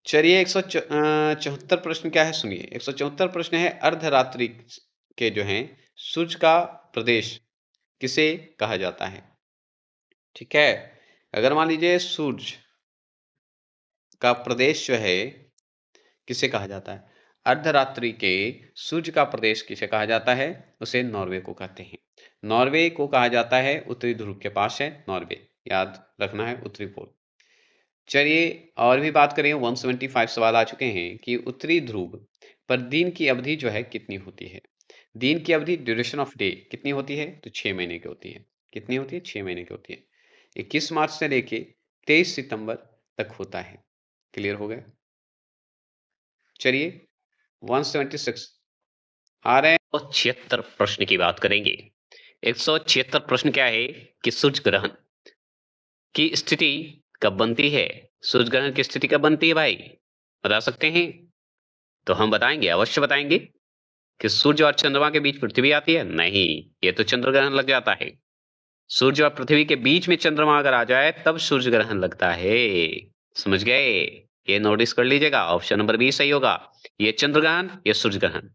चलिए, 174 प्रश्न क्या है सुनिए। 174 प्रश्न है, अर्धरात्रि के जो हैं सूर्य का प्रदेश किसे कहा जाता है? ठीक है। अगर मान लीजिए सूरज का प्रदेश जो है किसे कहा जाता है? अर्धरात्रि के सूर्य का प्रदेश किसे कहा जाता है? उसे नॉर्वे को कहते हैं। नॉर्वे को कहा जाता है, उत्तरी ध्रुव के पास है नॉर्वे, याद रखना है उत्तरी पोल। चलिए और भी बात करें, 175 सवाल आ चुके हैं कि उत्तरी ध्रुव पर दिन की अवधि जो है कितनी होती है? दिन की अवधि ड्यूरेशन ऑफ डे कितनी होती है? तो 6 महीने की होती है। कितनी होती है? 6 महीने की होती है। 21 मार्च से लेके 23 सितंबर तक होता है। क्लियर हो गया? चलिए 176 आ रहे हैं। 176 प्रश्न की बात करेंगे। 176 प्रश्न क्या है कि सूर्य ग्रहण की स्थिति कब बनती है? सूर्य ग्रहण की स्थिति कब बनती है भाई? बता सकते हैं? तो हम बताएंगे, अवश्य बताएंगे कि सूर्य और चंद्रमा के बीच पृथ्वी आती है? नहीं, ये तो चंद्र ग्रहण लग जाता है। सूर्य और पृथ्वी के बीच में चंद्रमा अगर आ जाए तब सूर्य ग्रहण लगता है। समझ गए? ये नोटिस कर लीजिएगा, ऑप्शन नंबर बी सही होगा। ये चंद्र ग्रहण, ये सूर्य ग्रहण।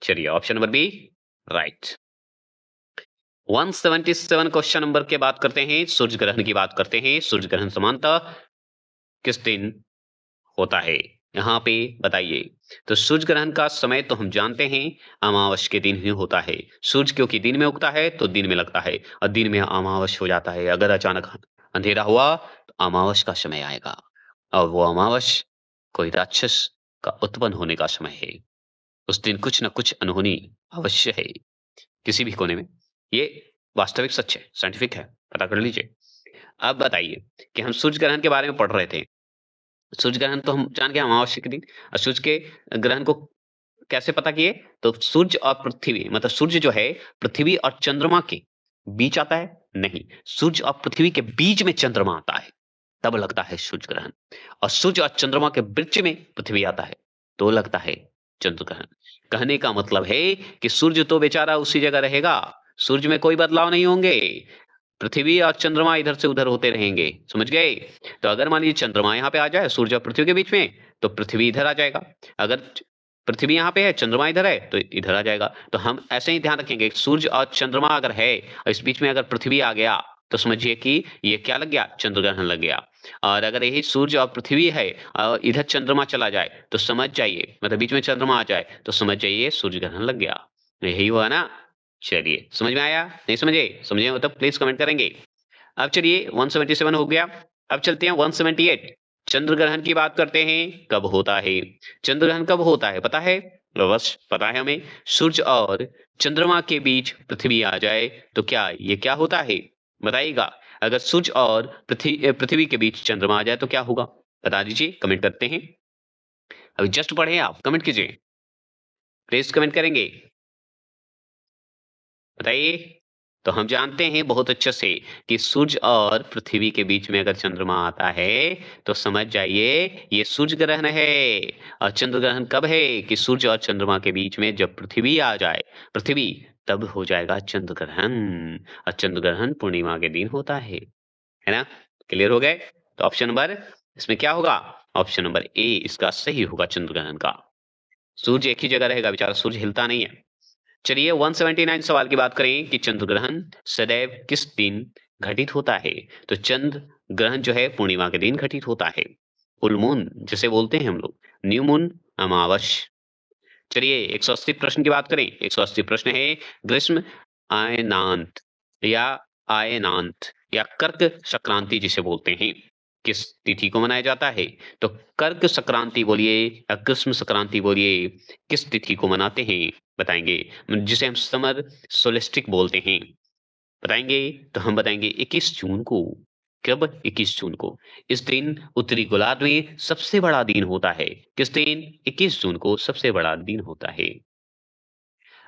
चलिए option number B right. 177 question number के बात करते हैं, सूर्य ग्रहण की बात करते हैं। सूर्य ग्रहण सामान्यतः किस दिन होता है? यहाँ पे बताइए। तो सूर्य ग्रहण का समय तो हम जानते हैं, अमावस के दिन ही होता है। सूर्य क्योंकि दिन में उगता है तो दिन में लगता है और दिन में अमावस हो जाता है। अगर अचानक अंधेरा हुआ तो अमावस का समय आएगा और वो अमावस कोई राक्षस का उत्पन्न होने का समय है। उस दिन कुछ न कुछ अनहोनी अवश्य है किसी भी कोने में। ये वास्तविक सच है, साइंटिफिक है, पता कर लीजिए। अब बताइए कि हम सूर्य ग्रहण के बारे में पढ़ रहे थे। सूर्य ग्रहण तो हम जान गए अमावस्या के दिन। और सूर्य के ग्रहण को कैसे पता किए? तो सूर्य और पृथ्वी, मतलब सूर्य जो है पृथ्वी और चंद्रमा के बीच आता है? नहीं, सूर्य और पृथ्वी के बीच में चंद्रमा आता है, तब लगता है सूर्य ग्रहण। और सूर्य और चंद्रमा के बीच में पृथ्वी आता है, तो लगता है चंद्र ग्रहण। कहने का मतलब है कि सूर्य तो बेचारा उसी जगह रहेगा, सूर्य में कोई बदलाव नहीं होंगे, पृथ्वी और चंद्रमा इधर से उधर होते रहेंगे। समझ गए? तो अगर मान लीजिए चंद्रमा यहाँ पे आ जाए सूर्य और पृथ्वी के बीच में, तो पृथ्वी इधर आ जाएगा। अगर पृथ्वी यहाँ पे है, चंद्रमा इधर है, तो इधर आ जाएगा। तो हम ऐसे ही ध्यान रखेंगे, सूर्य और चंद्रमा अगर है और इस बीच में अगर पृथ्वी आ गया, तो समझिए कि ये क्या लग गया? चंद्र ग्रहण लग गया। और अगर यही सूर्य और पृथ्वी है और इधर चंद्रमा चला जाए, तो समझ जाइए, मतलब बीच में चंद्रमा आ जाए, तो समझ जाइए सूर्य ग्रहण लग गया। यही हुआ ना? चलिए, समझ में आया? नहीं समझे? समझे हो तो प्लीज कमेंट करेंगे। अब चलिए 177 हो गया। अब चलते हैं 178। चंद्र ग्रहण की बात करते हैं, कब होता है? चंद्र ग्रहण कब होता है पता है? बस पता है हमें, सूर्य और चंद्रमा के बीच पृथ्वी आ जाए तो क्या ये क्या होता है? बताइएगा। अगर सूर्य और पृथ्वी के बीच चंद्रमा आ जाए तो क्या होगा? बता दीजिए, कमेंट करते हैं। अभी जस्ट पढ़े आप, कमेंट कीजिए, प्लीज कमेंट करेंगे, बताइए। तो हम जानते हैं बहुत अच्छे से कि सूर्य और पृथ्वी के बीच में अगर चंद्रमा आता है तो समझ जाइए ये सूर्य ग्रहण है। और चंद्र ग्रहण कब है? कि सूर्य और चंद्रमा के बीच में जब पृथ्वी आ जाए, पृथ्वी, तब हो जाएगा चंद्र ग्रहण। और चंद्र ग्रहण पूर्णिमा के दिन होता है ना? क्लियर हो गए? तो ऑप्शन नंबर इसमें क्या होगा? ऑप्शन नंबर ए इसका सही होगा, चंद्र ग्रहण का। सूर्य एक ही जगह रहेगा, बेचारा सूर्य हिलता नहीं है। चलिए 179 सवाल की बात करें कि चंद्र ग्रहण सदैव किस दिन घटित होता है? तो चंद्र ग्रहण जो है पूर्णिमा के दिन घटित होता है। फुल मून जिसे बोलते हैं हम लोग, न्यू मून, अमावस। चलिए 180 प्रश्न की बात करें। 180 प्रश्न है, ग्रीष्म आयनांत या आयनांत या कर्क संक्रांति जिसे बोलते हैं, किस तिथि को मनाया जाता है? तो कर्क संक्रांति बोलिए या कृष्ण संक्रांति बोलिए, किस तिथि को मनाते हैं? बताएंगे। जिसे हम समर सोलिस्टिक बोलते हैं, बताएंगे। तो हम बताएंगे 21 जून को। कब? 21 जून को। इस दिन उत्तरी गोलार्ध में सबसे बड़ा दिन होता है। किस दिन? 21 जून को सबसे बड़ा दिन होता है।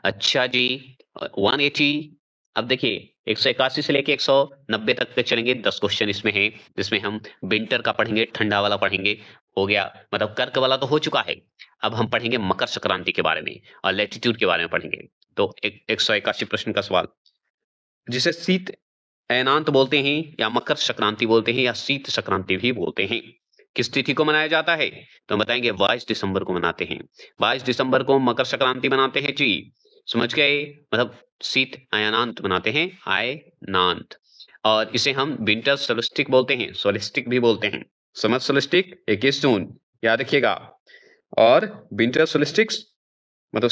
अच्छा जी, 180। अब देखिए 181 से लेके 190 तक के चलेंगे। 10 क्वेश्चन इसमें है, जिसमें हम विंटर का पढ़ेंगे, ठंडा वाला पढ़ेंगे। हो गया, मतलब कर्क वाला तो हो चुका है। अब हम पढ़ेंगे मकर संक्रांति के बारे में और लैटिट्यूड के बारे में पढ़ेंगे। तो 181 प्रश्न का सवाल, जिसे शीत अयनांत बोलते हैं या मकर संक्रांति बोलते हैं या शीत संक्रांति भी बोलते हैं, किस तिथि को मनाया जाता है? तो हम बताएंगे 22 दिसंबर को मनाते हैं। 22 दिसंबर को मकर संक्रांति मनाते हैं जी। समझ गए? मतलब शीत अयनांत मनाते हैं, अयनांत। और इसे हम विंटर सोल्स्टिक बोलते हैं, सोलिस्टिक भी बोलते हैं। समर सोलिस्टिक 21 जून, याद रखिएगा। और विंटर सोलिस्टिक्स मतलब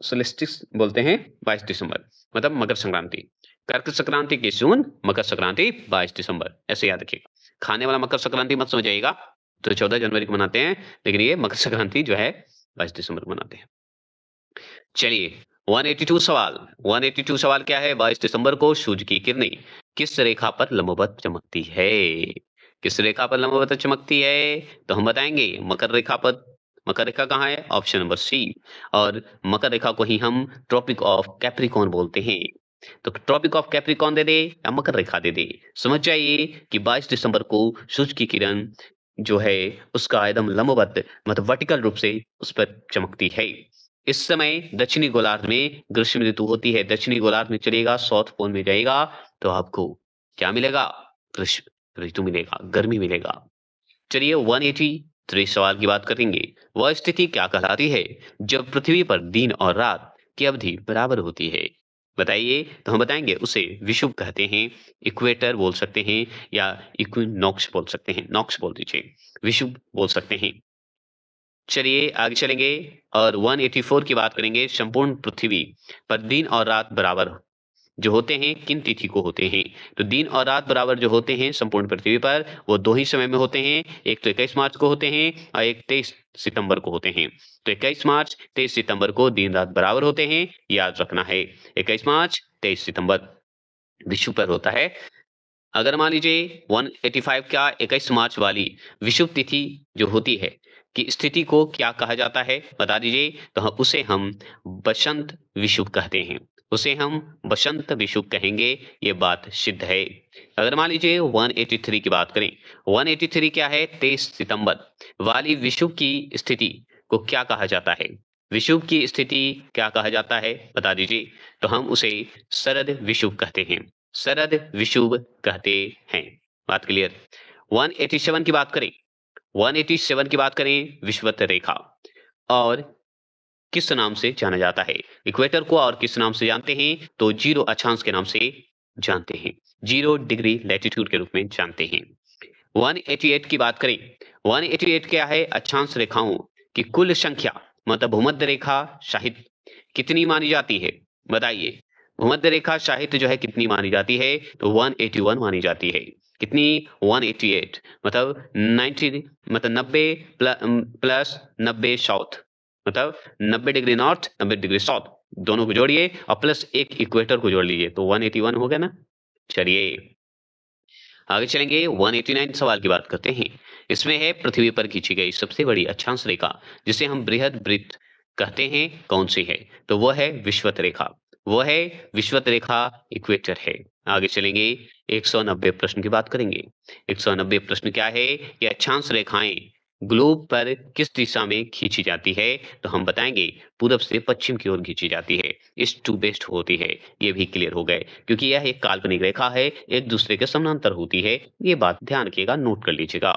सोलिस्टिक्स बोलते हैं 22 दिसंबर, मतलब मकर संक्रांति। कर्क संक्रांति 21 जून, मकर संक्रांति 22 दिसंबर, ऐसे याद रखिएगा। खाने वाला मकर संक्रांति मत समझिएगा, तो 14 जनवरी को मनाते हैं, लेकिन ये मकर संक्रांति जो है 22 दिसंबर को मनाते हैं। चलिए 182 सवाल, 182 सवाल क्या है? 22 दिसंबर को सूर्य की किरणें किस रेखा पर लंबवत चमकती है? किस रेखा पर लंबवत चमकती है? तो हम बताएंगे मकर रेखा पर। मकर रेखा कहाँ है? Option number C. और मकर रेखा को ही हम ट्रॉपिक ऑफ कैप्रिकॉर्न बोलते हैं। तो ट्रॉपिक ऑफ कैप्रिकॉर्न दे दे या मकर रेखा दे दे, समझ जाइए कि 22 दिसंबर को सूर्य की किरण जो है उसका एकदम लंबवत मतलब वर्टिकल रूप से उस पर चमकती है। इस समय दक्षिणी गोलार्ध में ग्रीष्म ऋतु होती है। दक्षिणी गोलार्ध में चलिएगा, साउथ पोल में जाइएगा तो आपको क्या मिलेगा? ग्रीष्म ऋतु मिलेगा, गर्मी मिलेगा। चलिए 183 सवाल की बात करेंगे। वह स्थिति क्या कहलाती है जब पृथ्वी पर दिन और रात की अवधि बराबर होती है? बताइए। तो हम बताएंगे उसे विषुव कहते हैं, इक्वेटर बोल सकते हैं, या इक्विनॉक्स बोल सकते हैं। नॉक्स बोल दीजिए, विषुव बोल सकते हैं। चलिए आगे चलेंगे और 184 की बात करेंगे। संपूर्ण पृथ्वी पर दिन और रात बराबर जो होते हैं किन तिथि को होते हैं? तो दिन और रात बराबर जो होते हैं संपूर्ण पृथ्वी पर वो दो ही समय में होते हैं। एक तो 21 मार्च को होते हैं और एक 23 सितंबर को होते हैं। तो 21 मार्च 23 सितंबर को दिन रात बराबर होते हैं, याद रखना है। 21 मार्च 23 सितंबर विश्व पर होता है। अगर मान लीजिए 185 का 21 मार्च वाली विषुव तिथि जो होती है कि स्थिति को क्या कहा जाता है बता दीजिए। तो हम उसे हम बसंत विषुव कहते हैं, उसे हम बसंत विषुव कहेंगे, ये बात सिद्ध है। अगर मान लीजिए 183 की बात करें, 183 क्या है? 23 सितंबर वाली विषुव की स्थिति को क्या कहा जाता है? विषुव की स्थिति क्या कहा जाता है बता दीजिए। तो हम उसे शरद विषुव कहते हैं, शरद विषुव कहते हैं। बात क्लियर। 187 की बात करें, 187 की बात करें विषुवत रेखा और किस नाम से जाना जाता है? इक्वेटर को और किस नाम से जानते हैं? तो जीरो अक्षांश के नाम से जानते हैं, 0 डिग्री लैटिट्यूड के रूप में जानते हैं। 188 की बात करें, 188 क्या है? अक्षांश रेखाओं की कुल संख्या मतलब भूमध्य रेखा साहित्य कितनी मानी जाती है? बताइए। भूमध्य रेखा साहित्य जो है कितनी मानी जाती है? तो 181 मानी जाती है। कितनी? 188 मतलब 90 मतलब 90 प्लस 90 साउथ, मतलब 90 डिग्री नॉर्थ 90 डिग्री साउथ, दोनों को जोड़िए और प्लस एक इक्वेटर को जोड़ लीजिए तो 181 हो गया ना। चलिए आगे चलेंगे 189 सवाल की बात करते हैं। इसमें है पृथ्वी पर खींची गई सबसे बड़ी अक्षांश रेखा जिसे हम बृहद वृत्त कहते हैं, कौन सी है? तो वह है विषुवत रेखा, वह है विषुवत रेखा, इक्वेटर है। आगे चलेंगे 190 प्रश्न की बात करेंगे। 190 प्रश्न क्या है? ये अक्षांश रेखाएं ग्लोब पर किस दिशा में खींची जाती है? तो हम बताएंगे पूरब से पश्चिम की ओर खींची जाती है, ईस्ट टू वेस्ट होती है। ये भी क्लियर हो गए क्योंकि यह एक काल्पनिक रेखा है, एक दूसरे के समानांतर होती है। ये बात ध्यान रखिएगा, नोट कर लीजिएगा।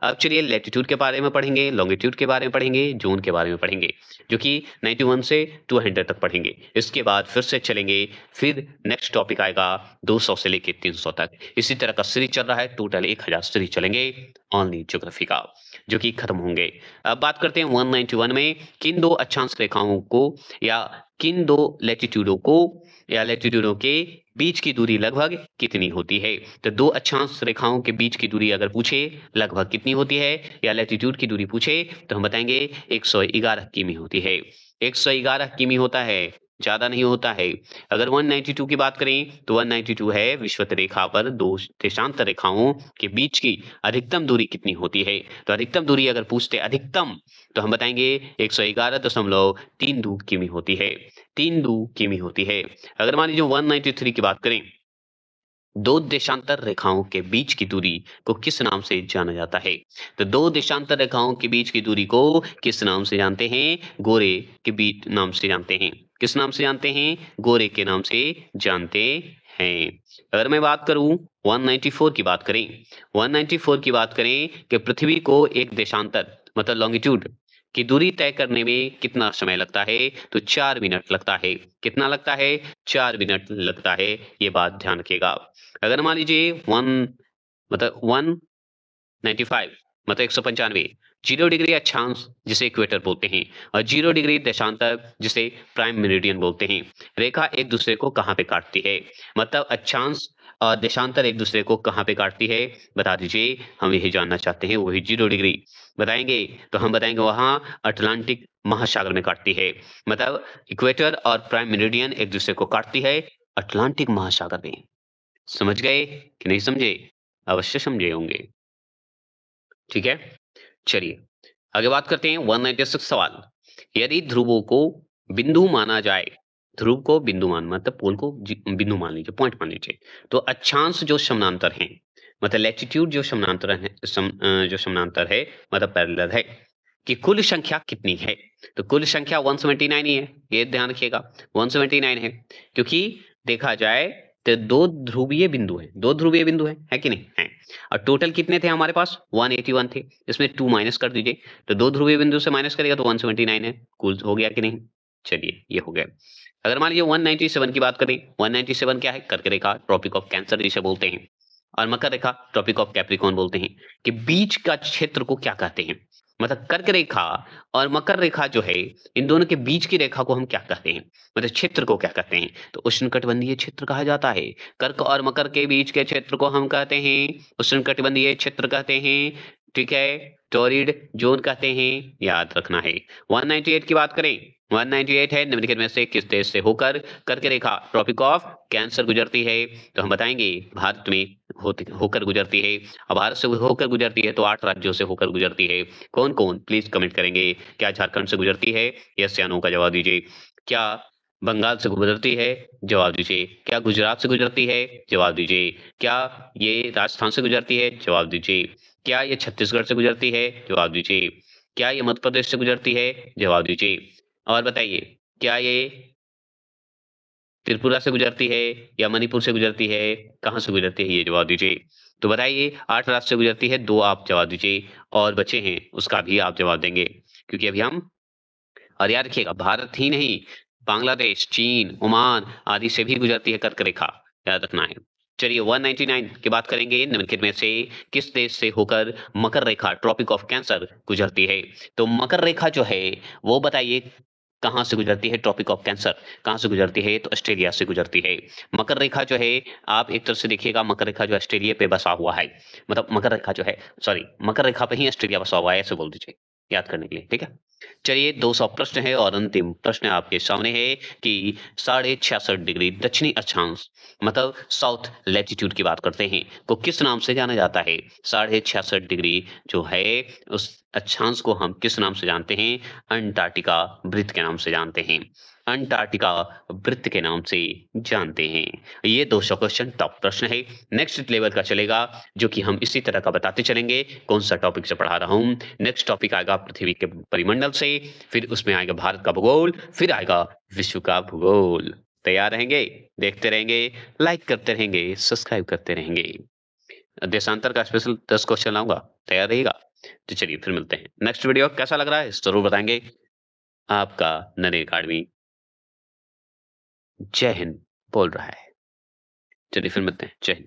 अब चलिए लैटिट्यूड के बारे में पढ़ेंगे, लॉन्गिट्यूड के बारे में पढ़ेंगे, जोन के बारे में पढ़ेंगे, जो कि 91 से 200 तक पढ़ेंगे। इसके बाद फिर से चलेंगे, फिर नेक्स्ट टॉपिक आएगा 200 से लेके 300 तक। इसी तरह का सीरीज चल रहा है, टोटल 1000 सीरीज चलेंगे ओनली ज्योग्राफी का, जो कि खत्म होंगे। अब बात करते हैं 191 में किन दो अक्षांश रेखाओं को या किन दो लैटिट्यूडों को या लैटिट्यूडों के बीच की दूरी लगभग कितनी होती है? तो दो अक्षांश रेखाओं के बीच की दूरी अगर पूछे लगभग कितनी होती है या लैटिट्यूड की दूरी पूछे तो हम बताएंगे 111 किमी होती है। 111 किमी होता है, ज्यादा नहीं होता है। अगर 192 की बात करें तो 192 है विषुवत रेखा पर दो देशांतर रेखाओं के बीच की अधिकतम दूरी कितनी होती है? तो अधिकतम दूरी अगर पूछते अधिकतम तो हम बताएंगे 111.32 किमी होती है, 32 किमी होती है। अगर मान लीजिए 193 की बात करें, दो देशांतर रेखाओं के बीच की दूरी को किस नाम से जाना जाता है? तो दो देशांतर रेखाओं के बीच की दूरी को किस नाम से जानते हैं? गोरे के बीच नाम से जानते हैं। किस नाम से जानते हैं? गोरे के नाम से जानते हैं। अगर मैं बात करूं 194 की बात करें, 194 की बात करें कि पृथ्वी को एक देशांतर मतलब लॉन्गिट्यूड कि दूरी तय करने में कितना समय लगता है? तो 4 मिनट लगता है। कितना लगता है? 4 मिनट लगता है, ये बात ध्यान रखिएगा। अगर मान लीजिए 1 मतलब 195 मतलब 195 0 डिग्री अक्षांश जिसे इक्वेटर बोलते हैं और 0 डिग्री देशांतर जिसे प्राइम मेरिडियन बोलते हैं। रेखा एक दूसरे को कहाँ पे काटती है? मतलब अक्षांश और देशांतर एक दूसरे को कहाँ पे काटती है? बता दीजिए, हम यही जानना चाहते हैं, वही 0 डिग्री बताएंगे। तो हम बताएंगे वहां अटलांटिक महासागर में काटती है। मतलब इक्वेटर और प्राइम मेरिडियन एक दूसरे को काटती है अटलांटिक महासागर में। समझ गए कि नहीं समझे? अवश्य समझे होंगे। ठीक है, चलिए आगे बात करते हैं 196 सवाल। यदि ध्रुवों को बिंदु माना जाए, ध्रुव को बिंदु मान मतलब पोल को बिंदु मान लीजिए, पॉइंट मान लीजिए, तो अक्षांश जो समानांतर हैं मतलब लैटिट्यूड जो समानांतर है, जो समानांतर है मतलब पैरेलल है, कि कुल संख्या कितनी है? तो कुल संख्या 179 ही है, ये ध्यान रखिएगा 179 है। क्योंकि देखा जाए तो दो ध्रुवीय बिंदु है, दो ध्रुवीय बिंदु है कि नहीं है। और टोटल कितने थे हमारे पास? 181 थे, इसमें 2 माइनस कर दीजिए, तो दो ध्रुवीय बिंदु से माइनस करेगा तो 179 है, कुल हो गया कि नहीं? चलिए ये हो गया। अगर मान लीजिए 197 की बात करें, 197 क्या है? कर्क रेखा, ट्रॉपिक ऑफ कैंसर जिसे बोलते हैं, और मकर रेखा ट्रॉपिक ऑफ कैप्रिकॉर्न बोलते हैं, कि बीच का क्षेत्र को क्या कहते हैं? मतलब कर्क रेखा और मकर रेखा जो है, इन दोनों के बीच की रेखा को हम क्या कहते हैं? मतलब क्षेत्र को क्या कहते हैं? तो उष्णकटिबंधीय क्षेत्र कहा जाता है। कर्क और मकर के बीच के क्षेत्र को हम कहते हैं उष्णकटिबंधीय क्षेत्र कहते हैं। ठीक है, टॉरिड जोन कहते हैं, याद रखना है। 198 की बात करें, 198 है निम्नलिखित में से किस देश से होकर कर्क रेखा ट्रॉपिक ऑफ कैंसर गुजरती है? तो हम बताएंगे भारत में होकर गुजरती है। अब भारत से होकर गुजरती है तो 8 राज्यों से होकर गुजरती है। कौन कौन? प्लीज कमेंट करेंगे। क्या झारखंड से गुजरती है? यस या नो का जवाब दीजिए। क्या बंगाल से गुजरती है? जवाब दीजिए। क्या गुजरात से गुजरती है? जवाब दीजिए। क्या ये राजस्थान से गुजरती है? जवाब दीजिए। क्या ये छत्तीसगढ़ से गुजरती है? जवाब दीजिए। क्या ये मध्य प्रदेश से गुजरती है? जवाब दीजिए। और बताइए, क्या ये त्रिपुरा से गुजरती है या मणिपुर से गुजरती है? कहाँ से गुजरती है? ये जवाब दीजिए। तो बताइए, 8 राज्य से गुजरती है, 2 आप जवाब दीजिए, और बचे हैं उसका भी आप जवाब देंगे। क्योंकि अभी हम, और याद रखिएगा भारत ही नहीं, बांग्लादेश, चीन, ओमान आदि से भी गुजरती है कर्क रेखा, याद रखना है। चलिए 199 की बात करेंगे, निम्नलिखित में से किस देश से होकर मकर रेखा ट्रॉपिक ऑफ कैंसर गुजरती है? तो मकर रेखा जो है वो बताइए कहाँ से गुजरती है? ट्रॉपिक ऑफ कैंसर कहाँ से गुजरती है? तो ऑस्ट्रेलिया से गुजरती है। मकर रेखा जो है, आप एक तरह से देखिएगा, मकर रेखा जो ऑस्ट्रेलिया पे बसा हुआ है, मतलब मकर रेखा जो है, सॉरी, मकर रेखा पे ही ऑस्ट्रेलिया बसा हुआ है, ऐसे बोल दीजिए याद करने के लिए। ठीक है, चलिए 200 प्रश्न है और अंतिम प्रश्न आपके सामने है कि 66.5 डिग्री दक्षिणी अक्षांश मतलब साउथ लैटिट्यूड की बात करते हैं, को किस नाम से जाना जाता है? 66.5 डिग्री जो है उस अक्षांश को हम किस नाम से जानते हैं? अंटार्कटिका वृत्त के नाम से जानते हैं। अंटार्कटिका वृत्त के नाम से जानते हैं। ये 200 क्वेश्चन टॉप प्रश्न है। नेक्स्ट लेवल का चलेगा जो कि हम इसी तरह का बताते चलेंगे, कौन सा टॉपिक से पढ़ा रहा हूं। नेक्स्ट टॉपिक आएगा पृथ्वी के परिमंडल से, फिर उसमें आएगा भारत का भूगोल, फिर आएगा विश्व का भूगोल। तैयार रहेंगे? देखते रहेंगे, लाइक करते रहेंगे, सब्सक्राइब करते रहेंगे। देशांतर का स्पेशल 10 क्वेश्चन लाऊंगा, तैयार रहिएगा। तो चलिए फिर मिलते हैं। नेक्स्ट वीडियो कैसा लग रहा है जरूर बताएंगे। आपका नने अकाडमी जय हिंद बोल रहा है। चलिए फिर मिलते हैं। जय हिंद।